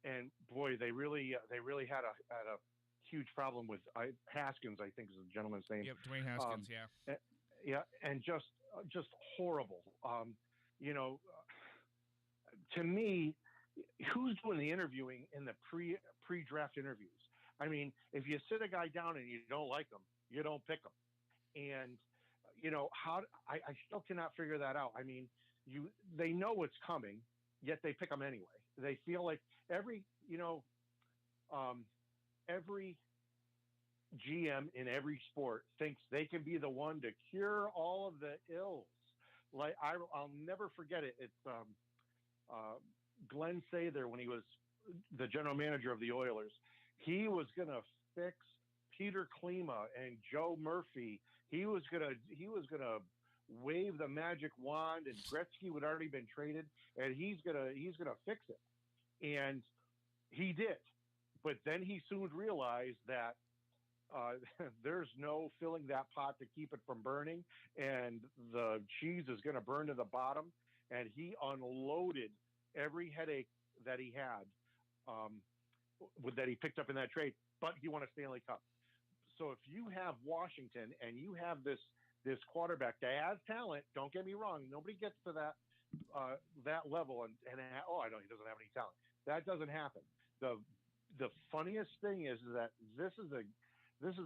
I: And boy, they really had a huge problem with Haskins, I think is the gentleman's name.
H: Yep, Dwayne Haskins.
I: Yeah, and just horrible. To me, who's doing the interviewing in the pre-draft interviews? I mean, if you sit a guy down and you don't like him, you don't pick him. And I still cannot figure that out. I mean, they know what's coming, yet they pick them anyway. They feel like every GM in every sport thinks they can be the one to cure all of the ills. Like I'll never forget it. It's Glenn Sather, when he was the general manager of the Oilers, he was going to fix Peter Klima and Joe Murphy. He was going to wave the magic wand, and Gretzky would already been traded, and he's going to fix it. And he did. But then he soon realized that there's no filling that pot to keep it from burning, and the cheese is going to burn to the bottom. And he unloaded every headache that he had that he picked up in that trade, but he won a Stanley Cup. So if you have Washington and you have this quarterback that has talent, don't get me wrong, nobody gets to that level and he doesn't have any talent. That doesn't happen. The funniest thing is that this is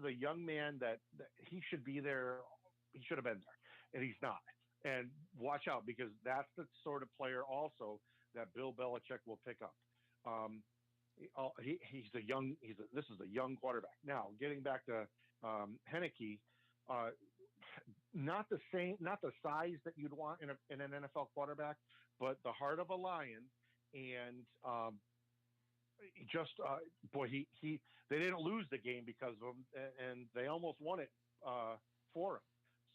I: a young man that he should be there. He should have been there, and he's not. And watch out, because that's the sort of player also that Bill Belichick will pick up. This is a young quarterback. Now, getting back to Heineke, not the size that you'd want in an NFL quarterback, but the heart of a lion. And they didn't lose the game because of him, and they almost won it for him.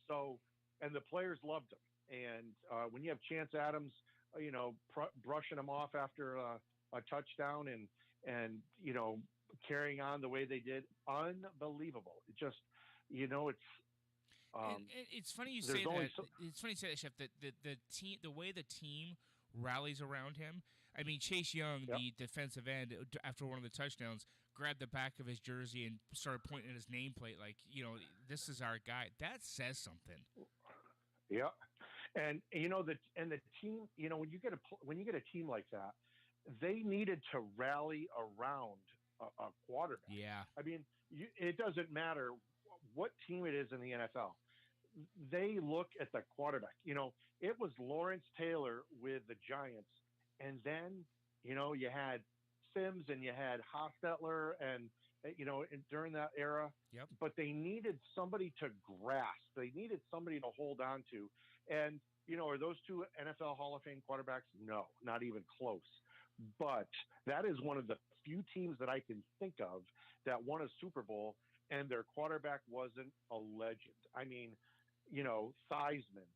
I: So, and the players loved him. And when you have Chance Adams, brushing him off after a touchdown and carrying on the way they did, unbelievable. It just,
H: And it's funny you
I: there's
H: say
I: only
H: that. It's funny you say that, Chef. That the team, the way the team rallies around him. I mean, Chase Young,
I: Yep.
H: the defensive end, after one of the touchdowns, grabbed the back of his jersey and started pointing at his nameplate, like, this is our guy. That says something.
I: Yeah, and the team, when you get a team like that, they needed to rally around a quarterback.
H: Yeah.
I: I mean, it doesn't matter what team it is in the NFL. They look at the quarterback. It was Lawrence Taylor with the Giants, and then you had Sims and you had Hostetler, and during that era.
H: Yep.
I: But they needed somebody to grasp. They needed somebody to hold on to. And are those two NFL Hall of Fame quarterbacks? No, not even close. But that is one of the few teams that I can think of that won a Super Bowl and their quarterback wasn't a legend. I mean, Theismann,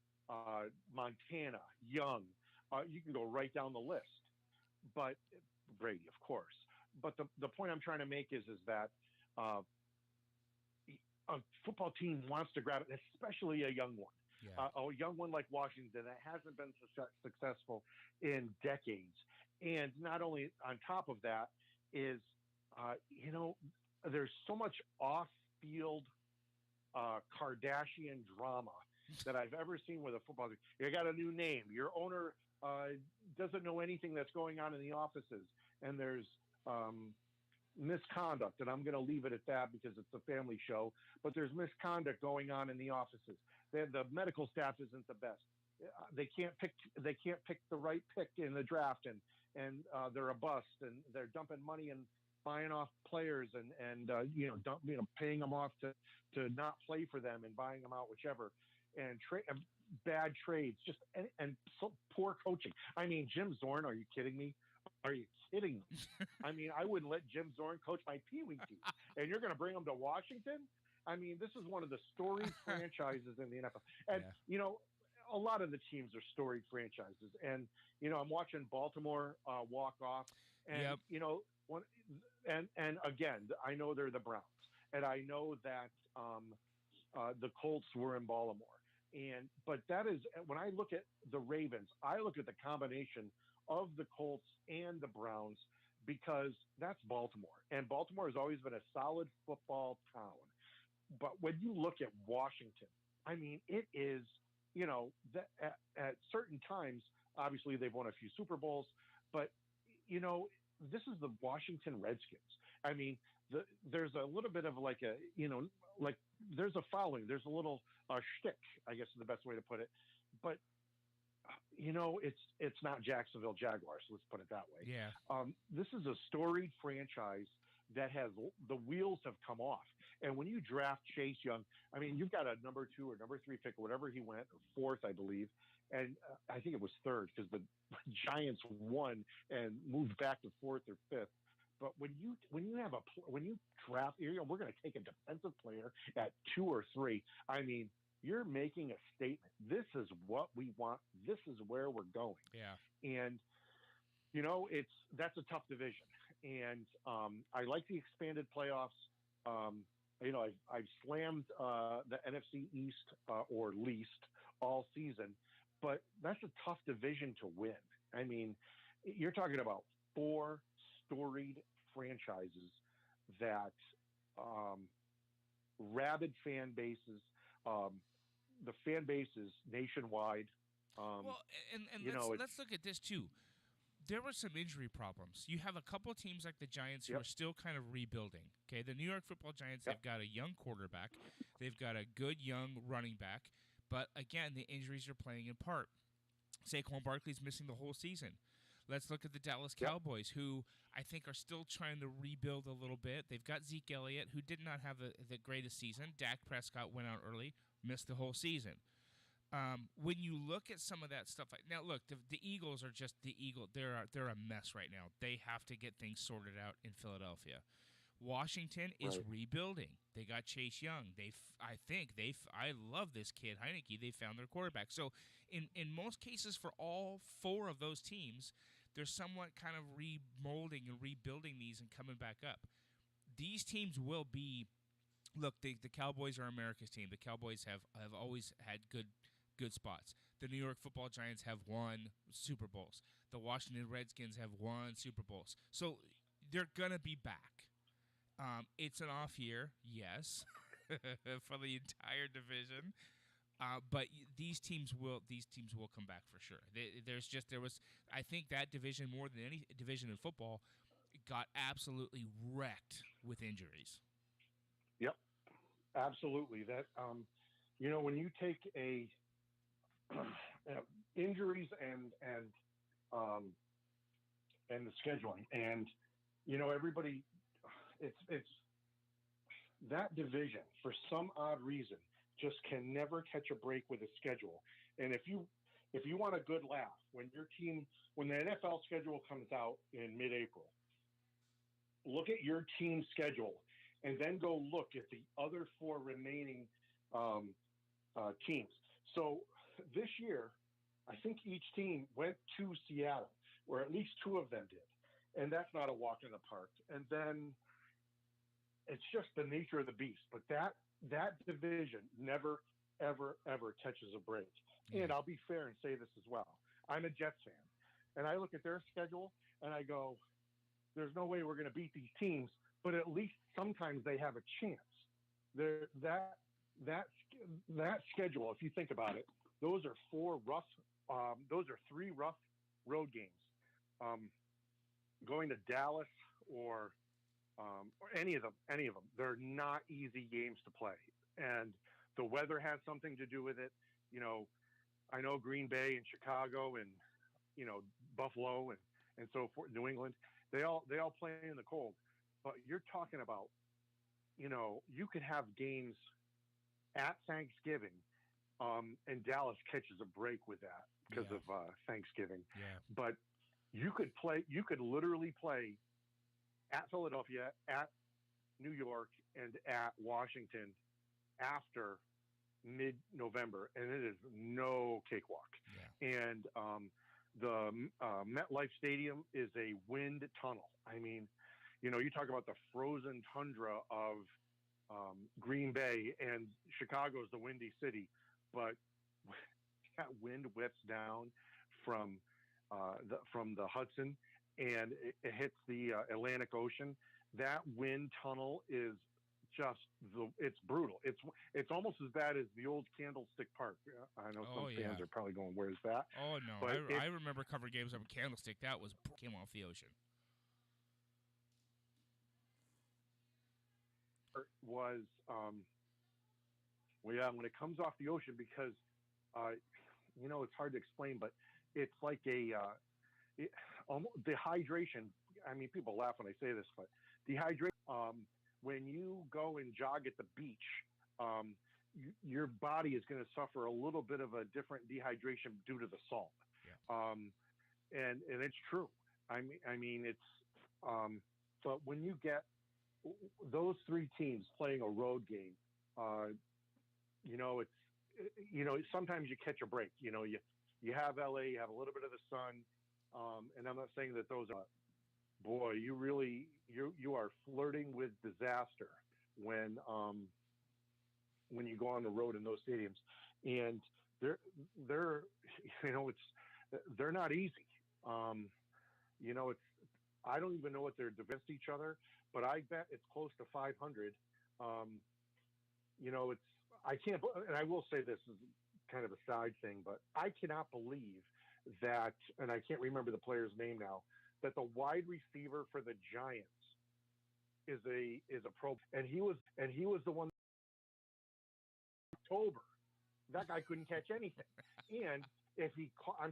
I: Montana, Young, you can go right down the list. But Brady, of course. But the point I'm trying to make is that a football team wants to grab it, especially a young one.
H: Yeah.
I: A young one like Washington that hasn't been successful in decades. And not only on top of that is, there's so much off-field Kardashian drama that I've ever seen with a football team. You got a new name. Your owner doesn't know anything that's going on in the offices. And there's misconduct, and I'm going to leave it at that because it's a family show, but there's misconduct going on in the offices. The medical staff isn't the best. They can't pick the right pick in the draft, and they're a bust, and they're dumping money and buying off players and paying them off to not play for them and buying them out, whichever, and bad trades, and so poor coaching. I mean, Jim Zorn, are you kidding me? Are you kidding me? I mean, I wouldn't let Jim Zorn coach my Pee Wee team. And you're going to bring him to Washington? I mean, this is one of the storied franchises in the NFL. And, a lot of the teams are storied franchises. And, I'm watching Baltimore walk off. And,
H: Yep.
I: And again, I know they're the Browns. And I know that the Colts were in Baltimore. But that is, when I look at the Ravens, I look at the combination of the Colts and the Browns because that's Baltimore. And Baltimore has always been a solid football town. But when you look at Washington, I mean, it is, at certain times, obviously they've won a few Super Bowls, but, this is the Washington Redskins. I mean, there's a little bit of like there's a following, there's a little shtick, I guess is the best way to put it. But it's not Jacksonville Jaguars. Let's put it that way.
H: Yeah.
I: This is a storied franchise that the wheels have come off. And when you draft Chase Young, I mean, you've got a number 2 or number 3 pick, or whatever he went, or 4th, I believe. And I think it was 3rd because the Giants won and moved back to 4th or 5th. But when you draft, we're going to take a defensive player at 2 or 3. I mean, you're making a statement. This is what we want. This is where we're going.
H: Yeah.
I: And that's a tough division. And I like the expanded playoffs. I've slammed the NFC East or least all season, but that's a tough division to win. I mean, you're talking about 4 storied franchises that rabid fan bases. The fan base is nationwide.
H: Well, and let's look at this too. There were some injury problems. You have a couple of teams like the Giants who
I: Yep.
H: are still kind of rebuilding. Okay, the New York Football Giants,
I: Yep.
H: they've got a young quarterback. They've got a good young running back. But again, the injuries are playing in part. Saquon Barkley's missing the whole season. Let's look at the Dallas
I: Yep.
H: Cowboys, who I think are still trying to rebuild a little bit. They've got Zeke Elliott, who did not have the greatest season. Dak Prescott went out early, missed the whole season. When you look at some of that stuff, now look, the Eagles are just the Eagle. They're a mess right now. They have to get things sorted out in Philadelphia. Washington is rebuilding. They got Chase Young. I love this kid, Heineke. They found their quarterback. So in most cases, for all 4 of those teams, they're somewhat kind of remolding and rebuilding these and coming back up. These teams will be look, the Cowboys are America's team. The Cowboys have always had good spots. The New York Football Giants have won Super Bowls. The Washington Redskins have won Super Bowls. So they're gonna be back. It's an off year, yes, for the entire division. But these teams will come back for sure. There was I think that division more than any division in football got absolutely wrecked with injuries.
I: Yep, absolutely. That when you take injuries and the scheduling, and everybody, it's that division for some odd reason just can never catch a break with a schedule. And if you want a good laugh, when the NFL schedule comes out in mid-April, look at your team's schedule and then go look at the other 4 remaining teams. So this year, I think each team went to Seattle, or at least 2 of them did. And that's not a walk in the park. And then it's just the nature of the beast. But that division never, ever, ever catches a break. And I'll be fair and say this as well. I'm a Jets fan. And I look at their schedule and I go, there's no way we're going to beat these teams, but at least sometimes they have a chance. That schedule, if you think about it, those are 3 rough road games. Going to Dallas or any of them, they're not easy games to play. And the weather has something to do with it. I know Green Bay and Chicago and, Buffalo and so forth, New England, they all play in the cold. But you're talking about, you could have games at Thanksgiving, and Dallas catches a break with that because of Thanksgiving.
H: Yeah.
I: But you could literally play at Philadelphia, at New York, and at Washington after mid-November, and it is no cakewalk.
H: Yeah.
I: And the MetLife Stadium is a wind tunnel. I mean, you talk about the frozen tundra of Green Bay, and Chicago's the windy city, but that wind whips down from the Hudson, and it hits the Atlantic Ocean. That wind tunnel is it's brutal. It's almost as bad as the old Candlestick Park. I know some fans are probably going, "Where's that?"
H: Oh no,
I: but
H: I remember covering games up in Candlestick. That came off the ocean.
I: Was when it comes off the ocean, because it's hard to explain, but it's like the hydration. I mean, people laugh when I say this, but dehydration. When you go and jog at the beach, your body is going to suffer a little bit of a different dehydration due to the salt.
H: Yeah.
I: And it's true. I mean, it's. But when you get those 3 teams playing a road game, it's sometimes you catch a break. You you have LA, you have a little bit of the sun, and I'm not saying that those are. Boy, you are flirting with disaster when you go on the road in those stadiums, and they're they're not easy. It's I don't even know what they're against each other, but I bet it's close to 500. It's I can't, and I will say this is kind of a side thing, but I cannot believe that, and I can't remember the player's name now, that the wide receiver for the Giants is a pro, and he was the one in October. That guy couldn't catch anything. And if he caught,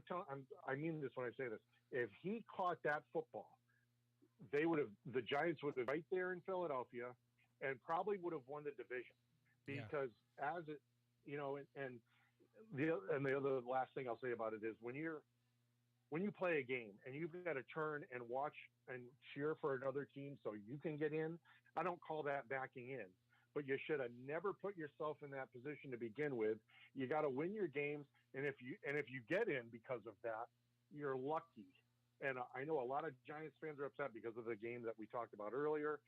I: I mean this when I say this, if he caught that football, the Giants would have right there in Philadelphia, and probably would have won the division, because and the other last thing I'll say about it is when you play a game and you've got to turn and watch and cheer for another team so you can get in, I don't call that backing in. But you should have never put yourself in that position to begin with. You got to win your games, and if you get in because of that, you're lucky. And I know a lot of Giants fans are upset because of the game that we talked about earlier,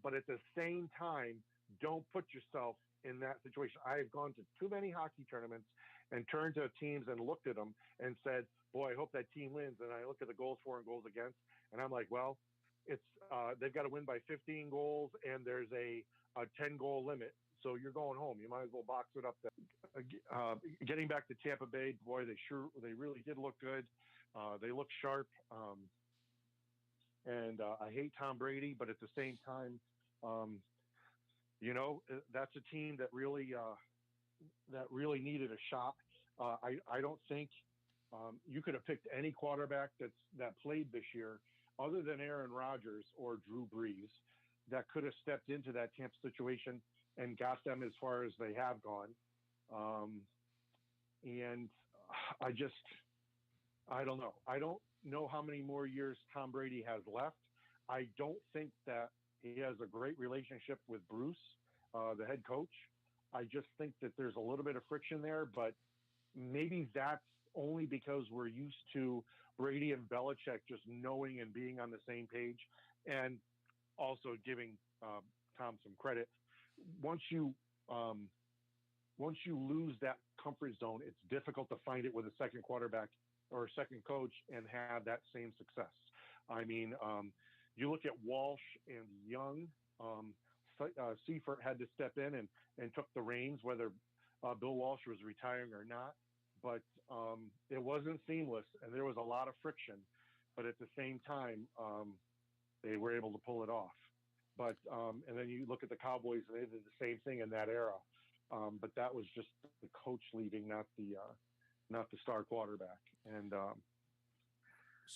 I: but at the same time, don't put yourself in that situation. I've gone to too many hockey tournaments and turned to teams and looked at them and said, "Boy, I hope that team wins." And I look at the goals for and goals against, and I'm like, "Well, it's they've got to win by 15 goals, and there's a 10-goal limit. So you're going home. You might as well box it up." Getting back to Tampa Bay, boy, they really did look good. They look sharp, and I hate Tom Brady, but at the same time, that's a team that really needed a shot. I don't think you could have picked any quarterback that played this year, other than Aaron Rodgers or Drew Brees, that could have stepped into that Tampa situation and got them as far as they have gone. And I don't know. I don't know how many more years Tom Brady has left. I don't think that he has a great relationship with Bruce, the head coach. I just think that there's a little bit of friction there, but maybe that's only because we're used to Brady and Belichick just knowing and being on the same page, and also giving Tom some credit. Once you lose that comfort zone, it's difficult to find it with a second quarterback or a second coach and have that same success. I mean, you look at Walsh and Young. Seifert had to step in and took the reins, whether Bill Walsh was retiring or not. But it wasn't seamless, and there was a lot of friction. But at the same time, they were able to pull it off. But and then you look at the Cowboys, and they did the same thing in that era. But that was just the coach leaving, not the star quarterback. And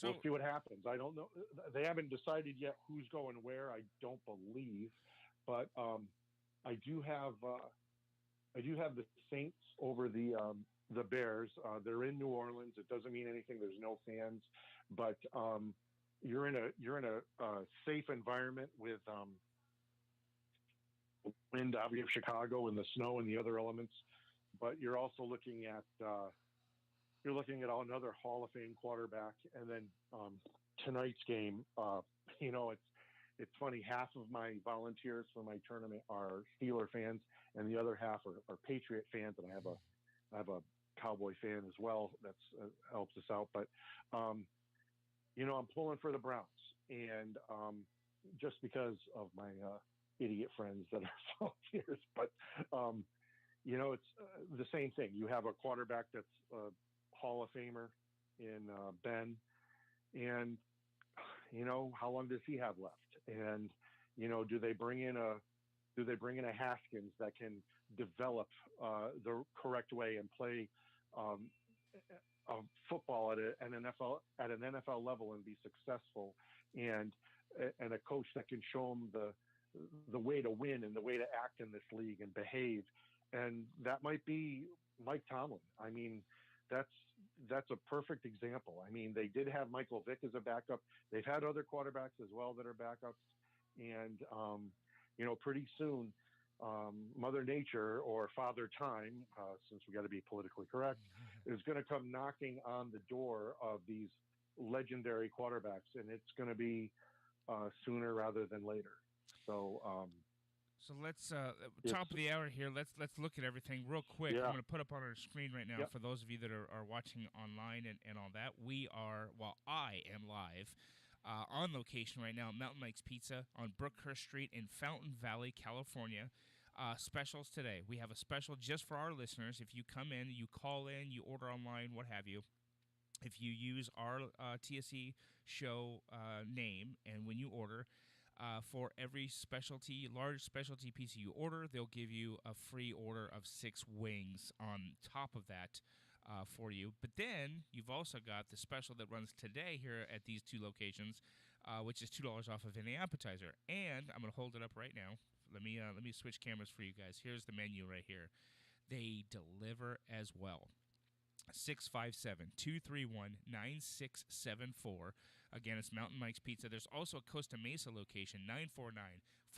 I: we'll see what happens. I don't know. They haven't decided yet who's going where. I don't believe, but I do have the Saints over the Bears. They're in New Orleans. It doesn't mean anything. There's no fans, but you're in a safe environment with wind, obviously, of Chicago and the snow and the other elements. But you're also looking at another Hall of Fame quarterback. And then tonight's game, it's funny. Half of my volunteers for my tournament are Steeler fans, and the other half are Patriot fans. And I have a Cowboy fan as well. That's helps us out. But I'm pulling for the Browns, and just because of my idiot friends that are volunteers. But it's the same thing. You have a quarterback that's a Hall of Famer in Ben, and how long does he have left? And do they bring in a Haskins that can develop the correct way and play football at an NFL level and be successful, and a coach that can show them the way to win and the way to act in this league and behave? And that might be Mike Tomlin. I mean, that's a perfect example. I mean, they did have Michael Vick as a backup. They've had other quarterbacks as well that are backups, and pretty soon, Mother Nature, or Father Time, since we got to be politically correct, is going to come knocking on the door of these legendary quarterbacks, and it's going to be sooner rather than later. So
H: let's top of the hour here. Let's look at everything real quick.
I: Yeah.
H: I'm going to put up on our screen right now
I: Yep.
H: for those of you that are watching online and all that. I am live on location right now at Mountain Mike's Pizza on Brookhurst Street in Fountain Valley, California. Specials today. We have a special just for our listeners. If you come in, you call in, you order online, what have you. If you use our TSE show name, and when you order, for every large specialty pizza you order, they'll give you a free order of 6 wings on top of that for you. But then you've also got the special that runs today here at these 2 locations, which is $2 off of any appetizer. And I'm going to hold it up right now. Let me switch cameras for you guys. Here's the menu right here. They deliver as well. 657-231-9674. Again, it's Mountain Mike's Pizza. There's also a Costa Mesa location,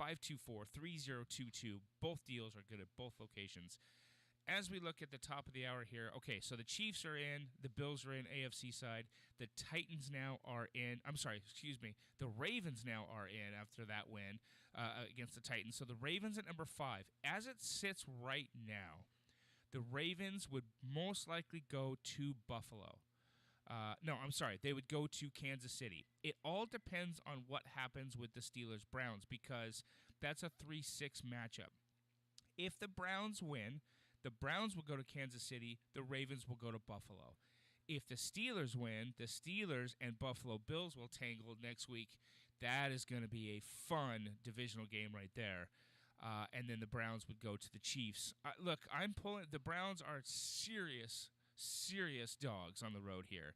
H: 949-524-3022. Both deals are good at both locations. as we look at the top of the hour here, okay, so the Chiefs are in, the Bills are in, AFC side. The Titans now are in. I'm sorry, excuse me. The Ravens now are in after that win against the Titans. So the Ravens at number 5. As it sits right now, the Ravens would most likely go to Buffalo. No, I'm sorry. They would go to Kansas City. It all depends on what happens with the Steelers-Browns because that's a 3-6 matchup. If the Browns win, the Browns will go to Kansas City. The Ravens will go to Buffalo. If the Steelers win, the Steelers and Buffalo Bills will tangle next week. That is going to be a fun divisional game right there. And then the Browns would go to the Chiefs. Look, I'm pulling. The Browns are serious dogs on the road here.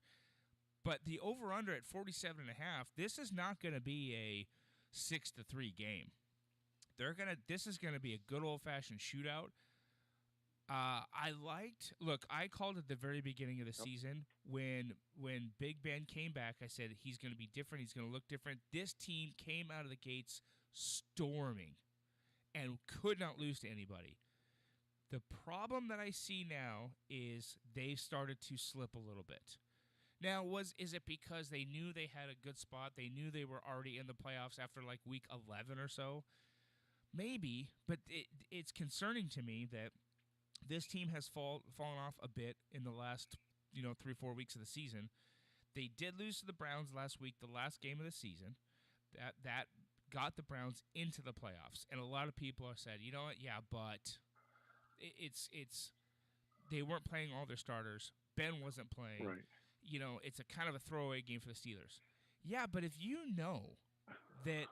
H: But the over/under at 47.5. This is not going to be a 6-3 game. This is going to be a good old-fashioned shootout. I called at the very beginning of the season when Big Ben came back, I said he's going to be different, he's going to look different. This team came out of the gates storming and could not lose to anybody. The problem that I see now is they've started to slip a little bit. Now, is it because they knew they had a good spot? They knew they were already in the playoffs after like week 11 or so? Maybe, but it's concerning to me that this team has fallen off a bit in the last 3-4 weeks of the season. They did lose to the Browns last week, the last game of the season. That got the Browns into the playoffs, and a lot of people are said, you know what? Yeah, but it's they weren't playing all their starters. Ben wasn't playing.
I: Right.
H: It's a kind of a throwaway game for the Steelers. Yeah, but if you know that.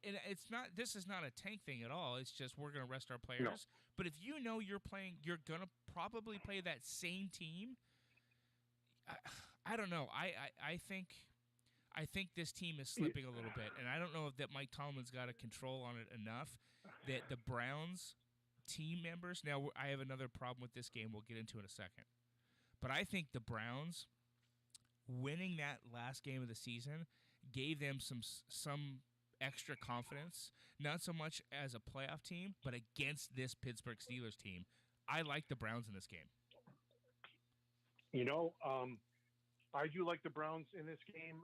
H: It's not. This is not a tank thing at all. It's just we're going to rest our players. No. But if you know you're going to probably play that same team. I don't know. I think this team is slipping a little bit, and I don't know if that Mike Tomlin's got a control on it enough that the Browns team members. Now I have another problem with this game. We'll get into in a second, but I think the Browns winning that last game of the season gave them some extra confidence, not so much as a playoff team, but against this Pittsburgh Steelers team. I like the Browns in this game.
I: I do like the Browns in this game,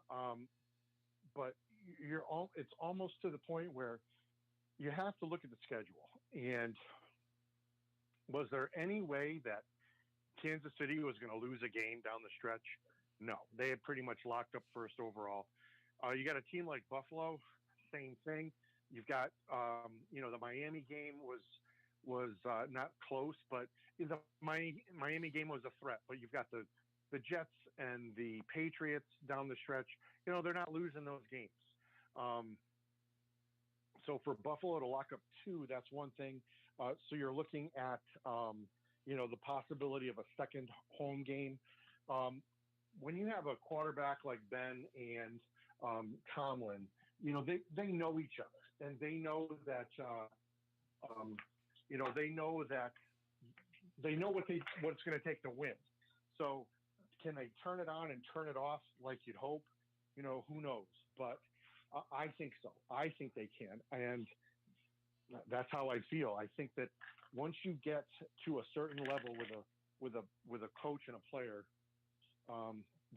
I: but it's almost to the point where you have to look at the schedule. And was there any way that Kansas City was going to lose a game down the stretch? No, they had pretty much locked up first overall. You got a team like Buffalo. Same thing. You've got, the Miami game was not close, but the Miami game was a threat. But you've got the Jets and the Patriots down the stretch. They're not losing those games. So for Buffalo to lock up 2, that's one thing. So you're looking at, the possibility of a second home game. When you have a quarterback like Ben and Tomlin, they know each other, and they know that they know what it's going to take to win. So can they turn it on and turn it off like you'd hope? Who knows? But I think so. I think they can, and that's how I feel. I think that once you get to a certain level with a coach and a player,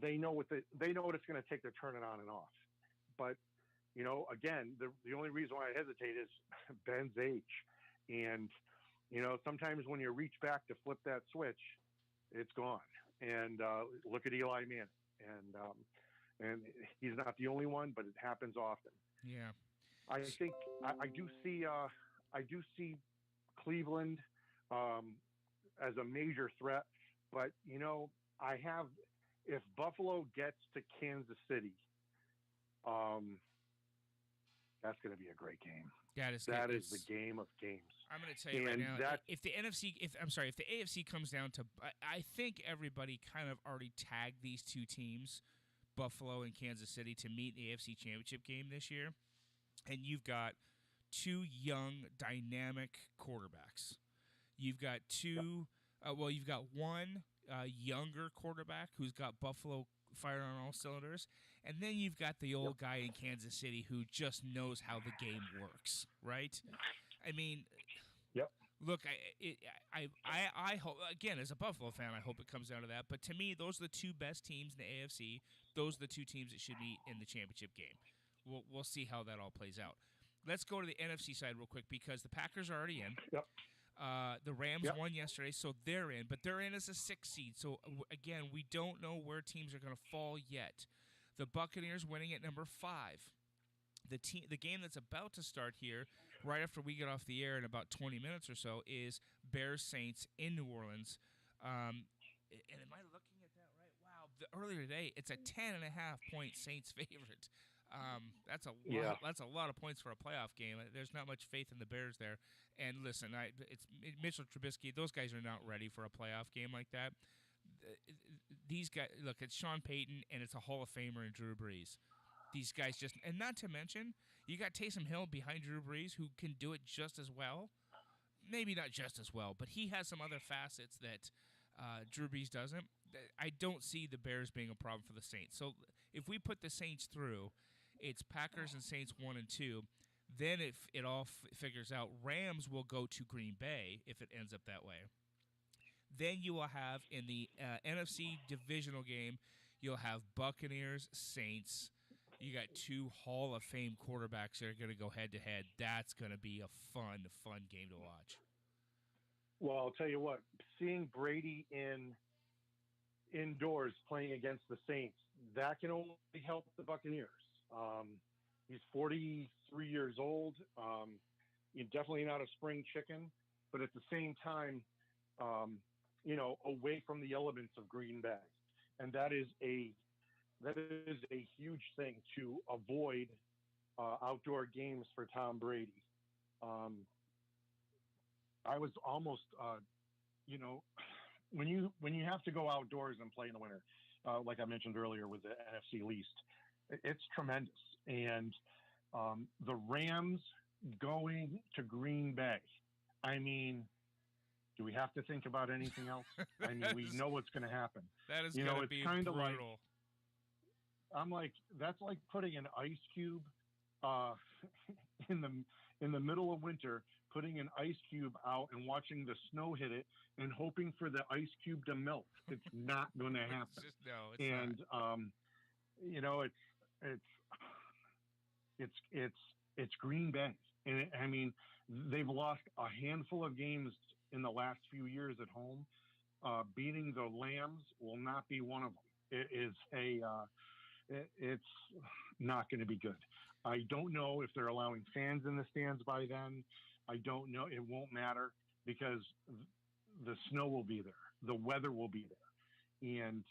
I: they know what it's going to take to turn it on and off. But again, the only reason why I hesitate is Ben's age. And, sometimes when you reach back to flip that switch, it's gone. And look at Eli Manning. And he's not the only one, but it happens often.
H: Yeah.
I: I think I do see Cleveland as a major threat. But, if Buffalo gets to Kansas City, that's going to be a great game. That is the game of games.
H: I'm going to tell you right now, if the AFC comes down to, I think everybody kind of already tagged these two teams, Buffalo and Kansas City, to meet the AFC Championship game this year. And you've got 2 young, dynamic quarterbacks. You've got you've got one younger quarterback who's got Buffalo firing on all cylinders, and then you've got the old guy in Kansas City who just knows how the game works, right? I mean, Look, I hope, again, as a Buffalo fan, I hope it comes down to that. But to me, those are the two best teams in the AFC. Those are the two teams that should meet in the championship game. We'll see how that all plays out. Let's go to the NFC side real quick because the Packers are already in.
I: Yep.
H: The Rams won yesterday, so they're in. But they're in as a 6th seed. So, again, we don't know where teams are going to fall yet. The Buccaneers winning at number 5. The game that's about to start here, right after we get off the air in about 20 minutes or so, is Bears-Saints in New Orleans. And am I looking at that right? Wow. Earlier today, it's a 10.5-point Saints favorite. That's a lot. That's a lot of points for a playoff game. There's not much faith in the Bears there. And listen, it's Mitchell Trubisky. Those guys are not ready for a playoff game like that. These guys, look, it's Sean Payton, and it's a Hall of Famer in Drew Brees. These guys just, and not to mention, you got Taysom Hill behind Drew Brees who can do it just as well. Maybe not just as well, but he has some other facets that Drew Brees doesn't. I don't see the Bears being a problem for the Saints. So if we put the Saints through, it's Packers and Saints 1 and 2. Then if it all figures out, Rams will go to Green Bay if it ends up that way. Then you will have in the NFC divisional game, you'll have Buccaneers, Saints. You got two Hall of Fame quarterbacks that are going to go head-to-head. That's going to be a fun game to watch.
I: Well, I'll tell you what, seeing Brady indoors playing against the Saints, that can only help the Buccaneers. He's 43 years old. He's definitely not a spring chicken, but at the same time, away from the elements of Green Bay. And that is a huge thing to avoid outdoor games for Tom Brady. I was almost, when you have to go outdoors and play in the winter, like I mentioned earlier with the NFC least, it's tremendous. And the Rams going to Green Bay, I mean, do we have to think about anything else? I mean, we know what's going to happen.
H: That is going to be brutal.
I: Like, I'm like, that's like putting an ice cube in the middle of winter, putting an ice cube out and watching the snow hit it and hoping for the ice cube to melt. It's not going to happen.
H: It's
I: not. It's Green Bay. And I mean, they've lost a handful of games in the last few years at home. Beating the Lambs will not be one of them. It's not going to be good. I don't know if they're allowing fans in the stands by then. I don't know. It won't matter because the snow will be there. The weather will be there. And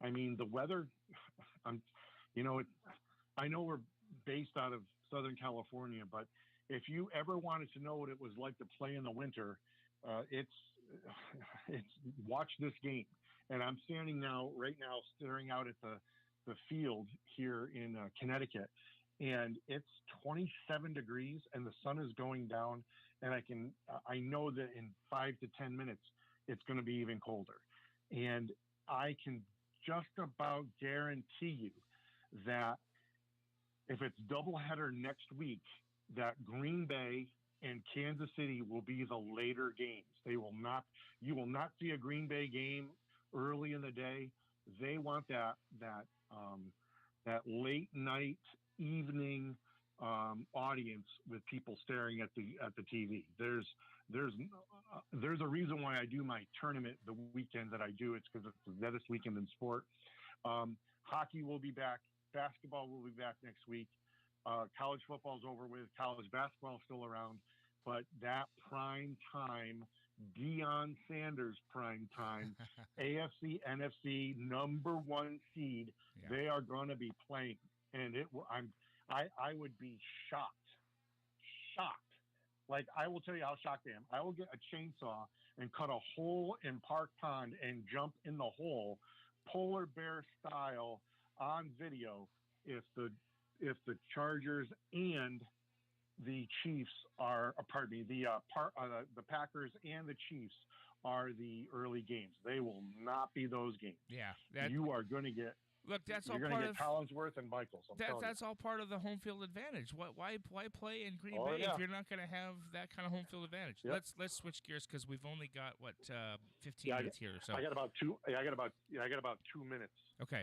I: I mean, the weather, I know we're based out of Southern California, but if you ever wanted to know what it was like to play in the winter, it's watch this game. And I'm standing right now, staring out at the field here in Connecticut, and it's 27 degrees, and the sun is going down. And I know that in 5 to 10 minutes, it's going to be even colder. And I can just about guarantee you that if it's doubleheader next week, that Green Bay and Kansas City will be the later games. You will not see a Green Bay game early in the day. They want that late night evening audience with people staring at the TV. There's a reason why I do my tournament the weekend that I do. It's because it's the deadest weekend in sport. Hockey will be back. Basketball will be back next week. College football's over with. College basketball is still around. But that prime time, Deion Sanders prime time, AFC, NFC, number 1 seed, they are going to be playing. And I would be shocked. Like, I will tell you how shocked I am. I will get a chainsaw and cut a hole in Park Pond and jump in the hole, polar bear style, on video if the Chargers and the Chiefs the Packers and the Chiefs are the early games. They will not be those games.
H: Yeah,
I: You are going to get.
H: Look, that's all
I: You're
H: part
I: going to
H: of
I: get Collinsworth and Michaels.
H: that's all part of the home field advantage. Why play in Green Bay if you're not going to have that kind of home field advantage?
I: Yep.
H: Let's switch gears because we've only got 15 minutes here. So
I: I got about 2 minutes.
H: Okay.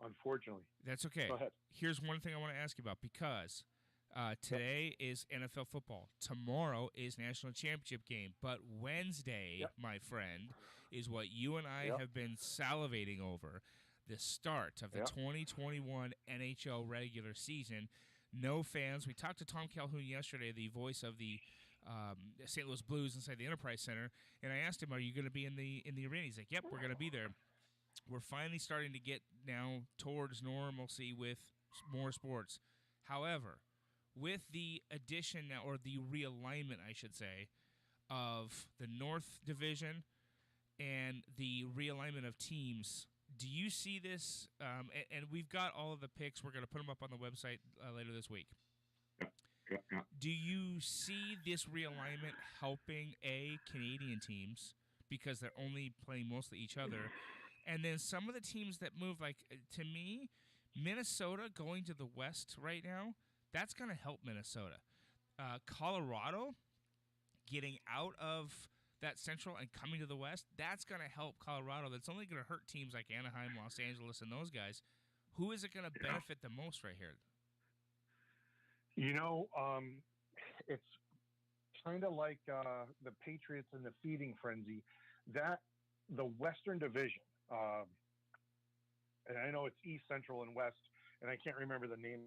I: Unfortunately,
H: that's okay.
I: Go ahead.
H: Here's one thing I want to ask you about because today is NFL football. Tomorrow is national championship game, but Wednesday, my friend, is what you and I have been salivating over. The start of the 2021 NHL regular season. No fans. We talked to Tom Calhoun yesterday, the voice of the St. Louis Blues inside the Enterprise Center, and I asked him, "Are you going to be in the arena?" He's like, "Yep, we're going to be there." We're finally starting to get now towards normalcy with more sports. However, with the addition now, or the realignment, I should say, of the North Division and the realignment of teams, do you see this? And we've got all of the picks. We're going to put them up on the website later this week.
I: Yeah.
H: Do you see this realignment helping Canadian teams because they're only playing mostly each other, and then some of the teams that move, like to me, Minnesota going to the West right now, that's going to help Minnesota. Colorado getting out of that Central and coming to the West, that's going to help Colorado. That's only going to hurt teams like Anaheim, Los Angeles, and those guys. Who is it going to benefit the most right here?
I: It's kind of like the Patriots and the feeding frenzy. That the Western Division, and I know it's East, Central, and West, and I can't remember the name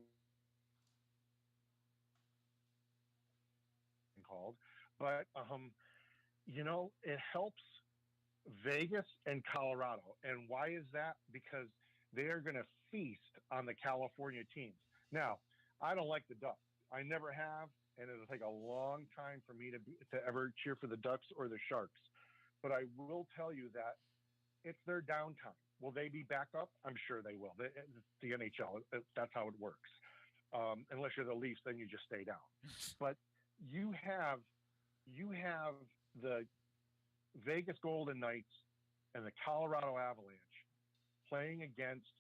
I: called, but it helps Vegas and Colorado. And why is that? Because they are going to feast on the California teams. Now, I don't like the Ducks. I never have, and it'll take a long time for me to ever cheer for the Ducks or the Sharks. But I will tell you that it's their downtime. Will they be back up? I'm sure they will. It's the NHL. That's how it works. Unless you're the Leafs, then you just stay down. But you have the Vegas Golden Knights and the Colorado Avalanche playing against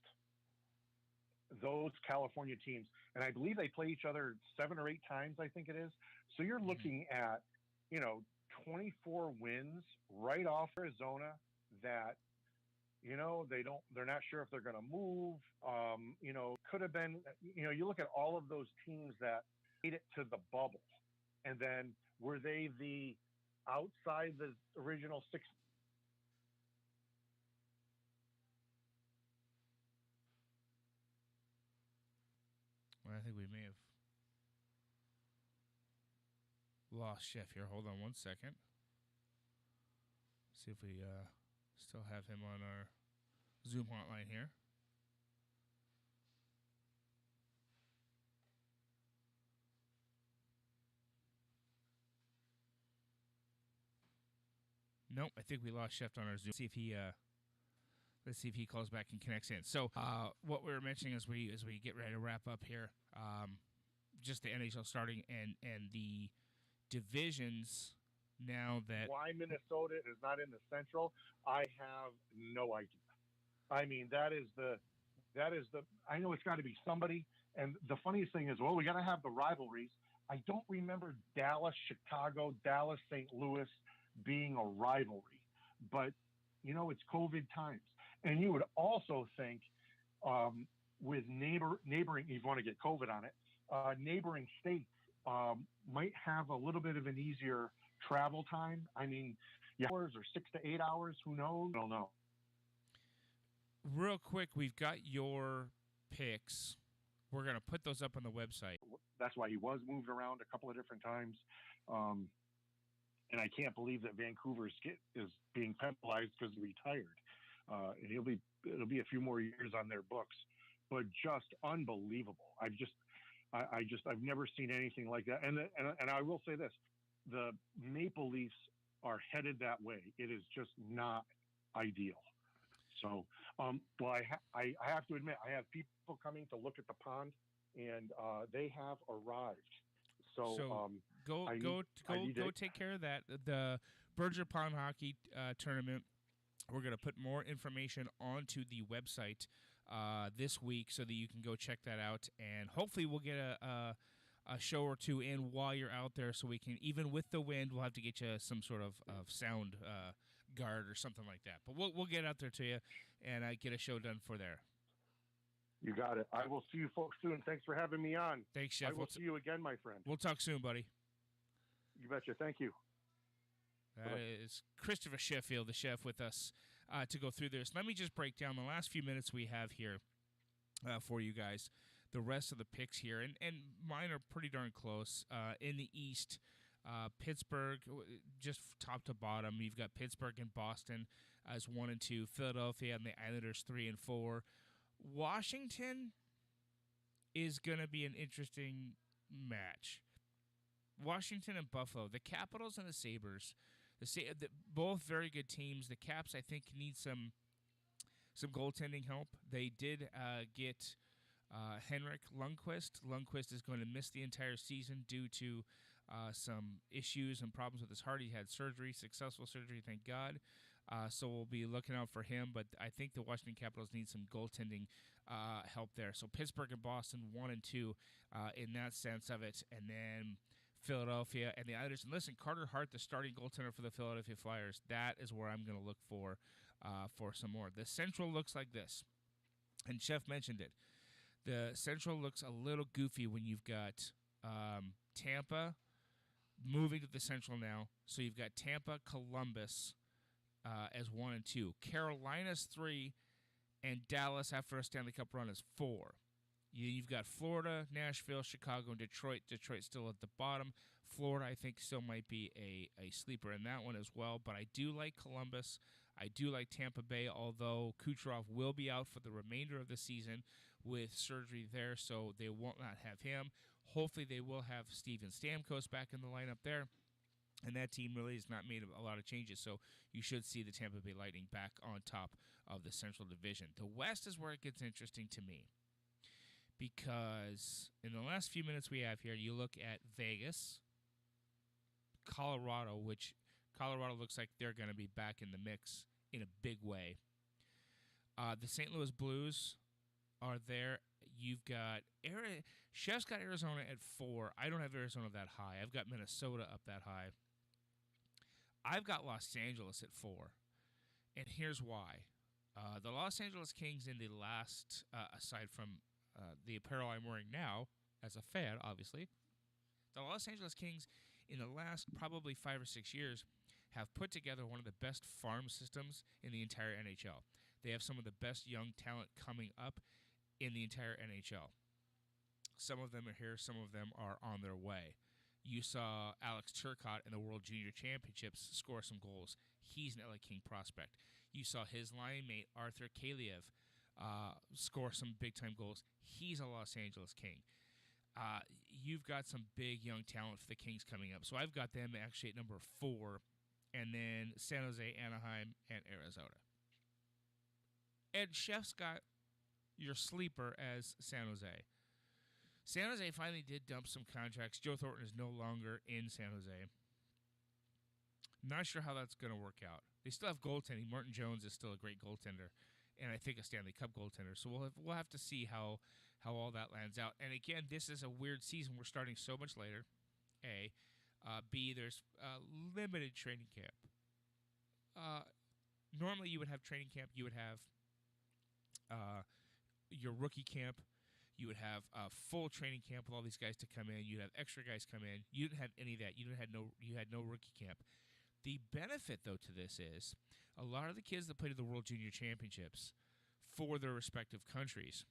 I: those California teams. And I believe they play each other 7 or 8 times, I think it is. So you're looking at, 24 wins right off Arizona that, they're not sure if they're going to move. Could have been, you look at all of those teams that made it to the bubble. And then were they the outside the original 6?
H: Well, I think we may have lost Chef here. Hold on one second. See if we still have him on our Zoom hotline here. Nope, I think we lost Chef on our Zoom. Let's see if he calls back and connects in. So, what we were mentioning as we get ready to wrap up here, just the NHL starting and the divisions now that
I: why Minnesota is not in the Central, I have no idea. I mean, that is the. I know it's got to be somebody. And the funniest thing is, we got to have the rivalries. I don't remember Dallas, Chicago, Dallas, St. Louis being a rivalry, but it's COVID times. And you would also think with neighboring, if you want to get COVID on it, neighboring states might have a little bit of an easier travel time. I mean, hours or 6 to 8 hours, who knows? I don't know.
H: Real quick, we've got your picks. We're going to put those up on the website.
I: That's why he was moved around a couple of different times. And I can't believe that Vancouver is being penalized because he retired. And it'll be a few more years on their books, but just unbelievable. I've never seen anything like that. And I will say this, the Maple Leafs are headed that way. It is just not ideal. So, I have to admit, I have people coming to look at the pond, and they have arrived. So
H: go take care of that. The Berger Pond Hockey Tournament. We're going to put more information onto the website this week so that you can go check that out. And hopefully we'll get a show or two in while you're out there so we can, even with the wind, we'll have to get you some sort of sound guard or something like that. But we'll get out there to you and get a show done for there.
I: You got it. I will see you folks soon. Thanks for having me on.
H: Thanks, Chef.
I: I will see you again, my friend.
H: We'll talk soon, buddy.
I: You betcha. Thank you.
H: That is Christopher Sheffield, the chef, with us to go through this. Let me just break down the last few minutes we have here for you guys. The rest of the picks here, and mine are pretty darn close. In the East, Pittsburgh, just top to bottom, you've got Pittsburgh and Boston as 1 and 2, Philadelphia and the Islanders 3 and 4. Washington is going to be an interesting match. Washington and Buffalo, the Capitals and the Sabres, both very good teams. The Caps, I think, need some goaltending help. They did get Henrik Lundqvist. Lundqvist is going to miss the entire season due to some issues and problems with his heart. He had surgery, successful surgery, thank God. So we'll be looking out for him. But I think the Washington Capitals need some goaltending help there. So Pittsburgh and Boston 1 and 2 in that sense of it, and then Philadelphia and the Islanders. And listen, Carter Hart, the starting goaltender for the Philadelphia Flyers, that is where I'm going to look for some more. The Central looks like this, and Chef mentioned it. The Central looks a little goofy when you've got Tampa moving to the Central now. So you've got Tampa, Columbus as 1 and 2. Carolina's 3, and Dallas, after a Stanley Cup run, is 4. You've got Florida, Nashville, Chicago, and Detroit. Detroit still at the bottom. Florida, I think, still might be a sleeper in that one as well. But I do like Columbus. I do like Tampa Bay, although Kucherov will be out for the remainder of the season with surgery there, so they won't not have him. Hopefully they will have Steven Stamkos back in the lineup there. And that team really has not made a lot of changes, so you should see the Tampa Bay Lightning back on top of the Central Division. The West is where it gets interesting to me, because in the last few minutes we have here, you look at Vegas, Colorado, which Colorado looks like they're going to be back in the mix in a big way. The St. Louis Blues are there. You've got Chef's got Arizona at 4. I don't have Arizona that high. I've got Minnesota up that high. I've got Los Angeles at 4, and here's why. The Los Angeles Kings in the last, aside from the apparel I'm wearing now as a fan, obviously, the Los Angeles Kings in the last probably 5 or 6 years have put together one of the best farm systems in the entire NHL. They have some of the best young talent coming up in the entire NHL. Some of them are here, some of them are on their way. You saw Alex Turcotte in the World Junior Championships score some goals. He's an LA King prospect. You saw his line mate, Arthur Kaliev, score some big-time goals. He's a Los Angeles King. You've got some big young talent for the Kings coming up. So I've got them actually at number 4, and then San Jose, Anaheim, and Arizona. And Chef's got your sleeper as San Jose. San Jose finally did dump some contracts. Joe Thornton is no longer in San Jose. Not sure how that's going to work out. They still have goaltending. Martin Jones is still a great goaltender, and I think a Stanley Cup goaltender. So we'll have to see how all that lands out. And again, this is a weird season. We're starting so much later. A. B, there's limited training camp. Normally you would have training camp. You would have your rookie camp. You would have a full training camp with all these guys to come in. You'd have extra guys come in. You didn't have any of that. You had no rookie camp. The benefit, though, to this is a lot of the kids that played at the World Junior Championships for their respective countries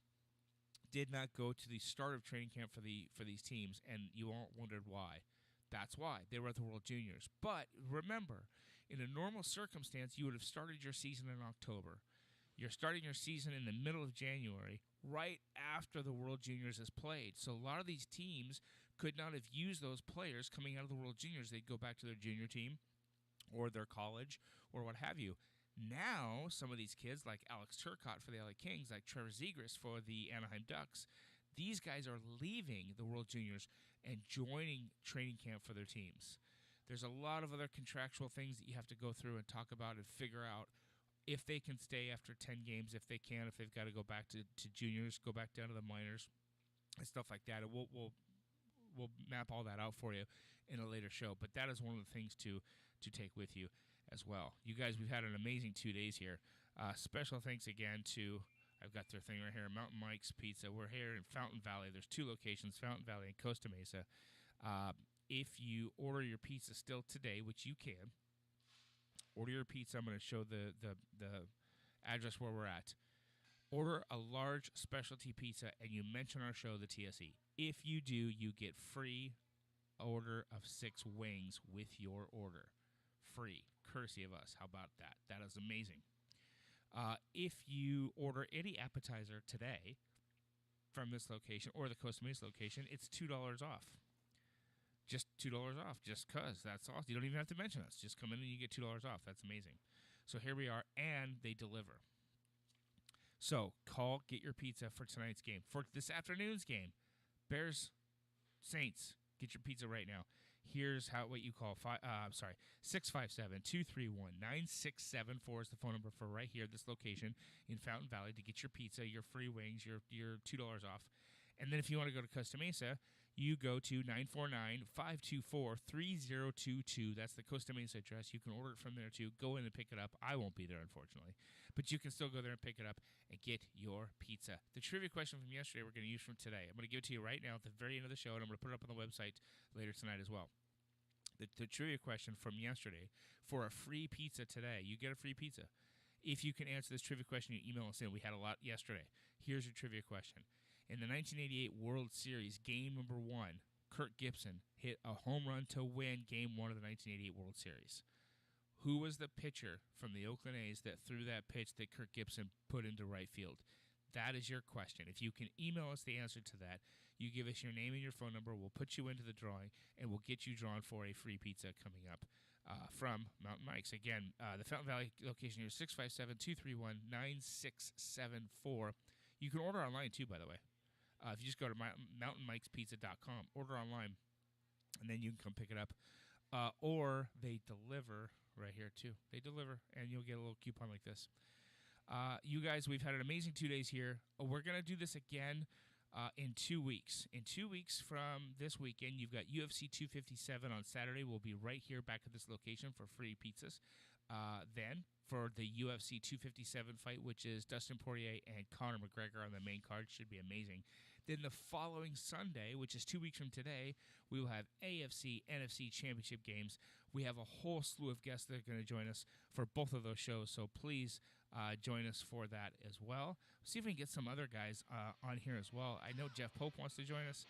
H: did not go to the start of training camp for these teams, and you all wondered why. That's why. They were at the World Juniors. But remember, in a normal circumstance, you would have started your season in October. You're starting your season in the middle of January, right after the World Juniors is played. So a lot of these teams could not have used those players coming out of the World Juniors. They'd go back to their junior team or their college or what have you. Now, some of these kids, like Alex Turcotte for the LA Kings, like Trevor Zegras for the Anaheim Ducks, these guys are leaving the World Juniors and joining training camp for their teams. There's a lot of other contractual things that you have to go through and talk about and figure out if they can stay after 10 games, if they can, if they've got to go back to juniors, go back down to the minors, and stuff like that. And we'll map all that out for you in a later show. But that is one of the things to take with you as well. You guys, we've had an amazing 2 days here. Special thanks again to, I've got their thing right here, Mountain Mike's Pizza. We're here in Fountain Valley. There's 2 locations, Fountain Valley and Costa Mesa. If you order your pizza still today, which you can, order your pizza. I'm going to show the address where we're at. Order a large specialty pizza, and you mention our show, the TSE. If you do, you get free order of 6 wings with your order. Free, courtesy of us. How about that? That is amazing. If you order any appetizer today from this location or the Costa Mesa location, it's $2 off. Just $2 off, just because. That's awesome. You don't even have to mention us. Just come in and you get $2 off. That's amazing. So here we are, and they deliver. So call, get your pizza for tonight's game. For this afternoon's game, Bears, Saints, get your pizza right now. Here's what you call 657-231-9674 is the phone number for right here, this location in Fountain Valley, to get your pizza, your free wings, your $2 off. And then if you want to go to Costa Mesa, you go to 949-524-3022. That's the Costa Mesa address. You can order it from there, too. Go in and pick it up. I won't be there, unfortunately. But you can still go there and pick it up and get your pizza. The trivia question from yesterday we're going to use from today. I'm going to give it to you right now at the very end of the show, and I'm going to put it up on the website later tonight as well. The trivia question from yesterday, for a free pizza today, you get a free pizza. If you can answer this trivia question, you email us in. We had a lot yesterday. Here's your trivia question. In the 1988 World Series, game number 1, Kirk Gibson hit a home run to win game 1 of the 1988 World Series. Who was the pitcher from the Oakland A's that threw that pitch that Kirk Gibson put into right field? That is your question. If you can email us the answer to that, you give us your name and your phone number, we'll put you into the drawing, and we'll get you drawn for a free pizza coming up from Mountain Mike's. Again, the Fountain Valley location here is 657-231-9674. You can order online, too, by the way. If you just go to mountainmikespizza.com, order online, and then you can come pick it up. Or they deliver right here, too. They deliver, and you'll get a little coupon like this. You guys, we've had an amazing 2 days here. We're going to do this again in 2 weeks. In 2 weeks from this weekend, you've got UFC 257 on Saturday. We'll be right here back at this location for free pizzas. Then, for the UFC 257 fight, which is Dustin Poirier and Conor McGregor on the main card, should be amazing. Then the following Sunday, which is 2 weeks from today, we will have AFC, NFC championship games. We have a whole slew of guests that are going to join us for both of those shows, so please join us for that as well. See if we can get some other guys on here as well. I know Jeff Pope wants to join us.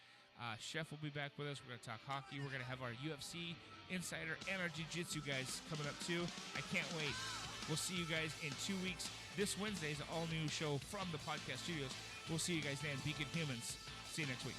H: Chef will be back with us. We're going to talk hockey. We're going to have our UFC insider and our jiu-jitsu guys coming up too. I can't wait. We'll see you guys in 2 weeks. This Wednesday is an all-new show from the podcast studios. We'll see you guys then. Be good humans. See you next week.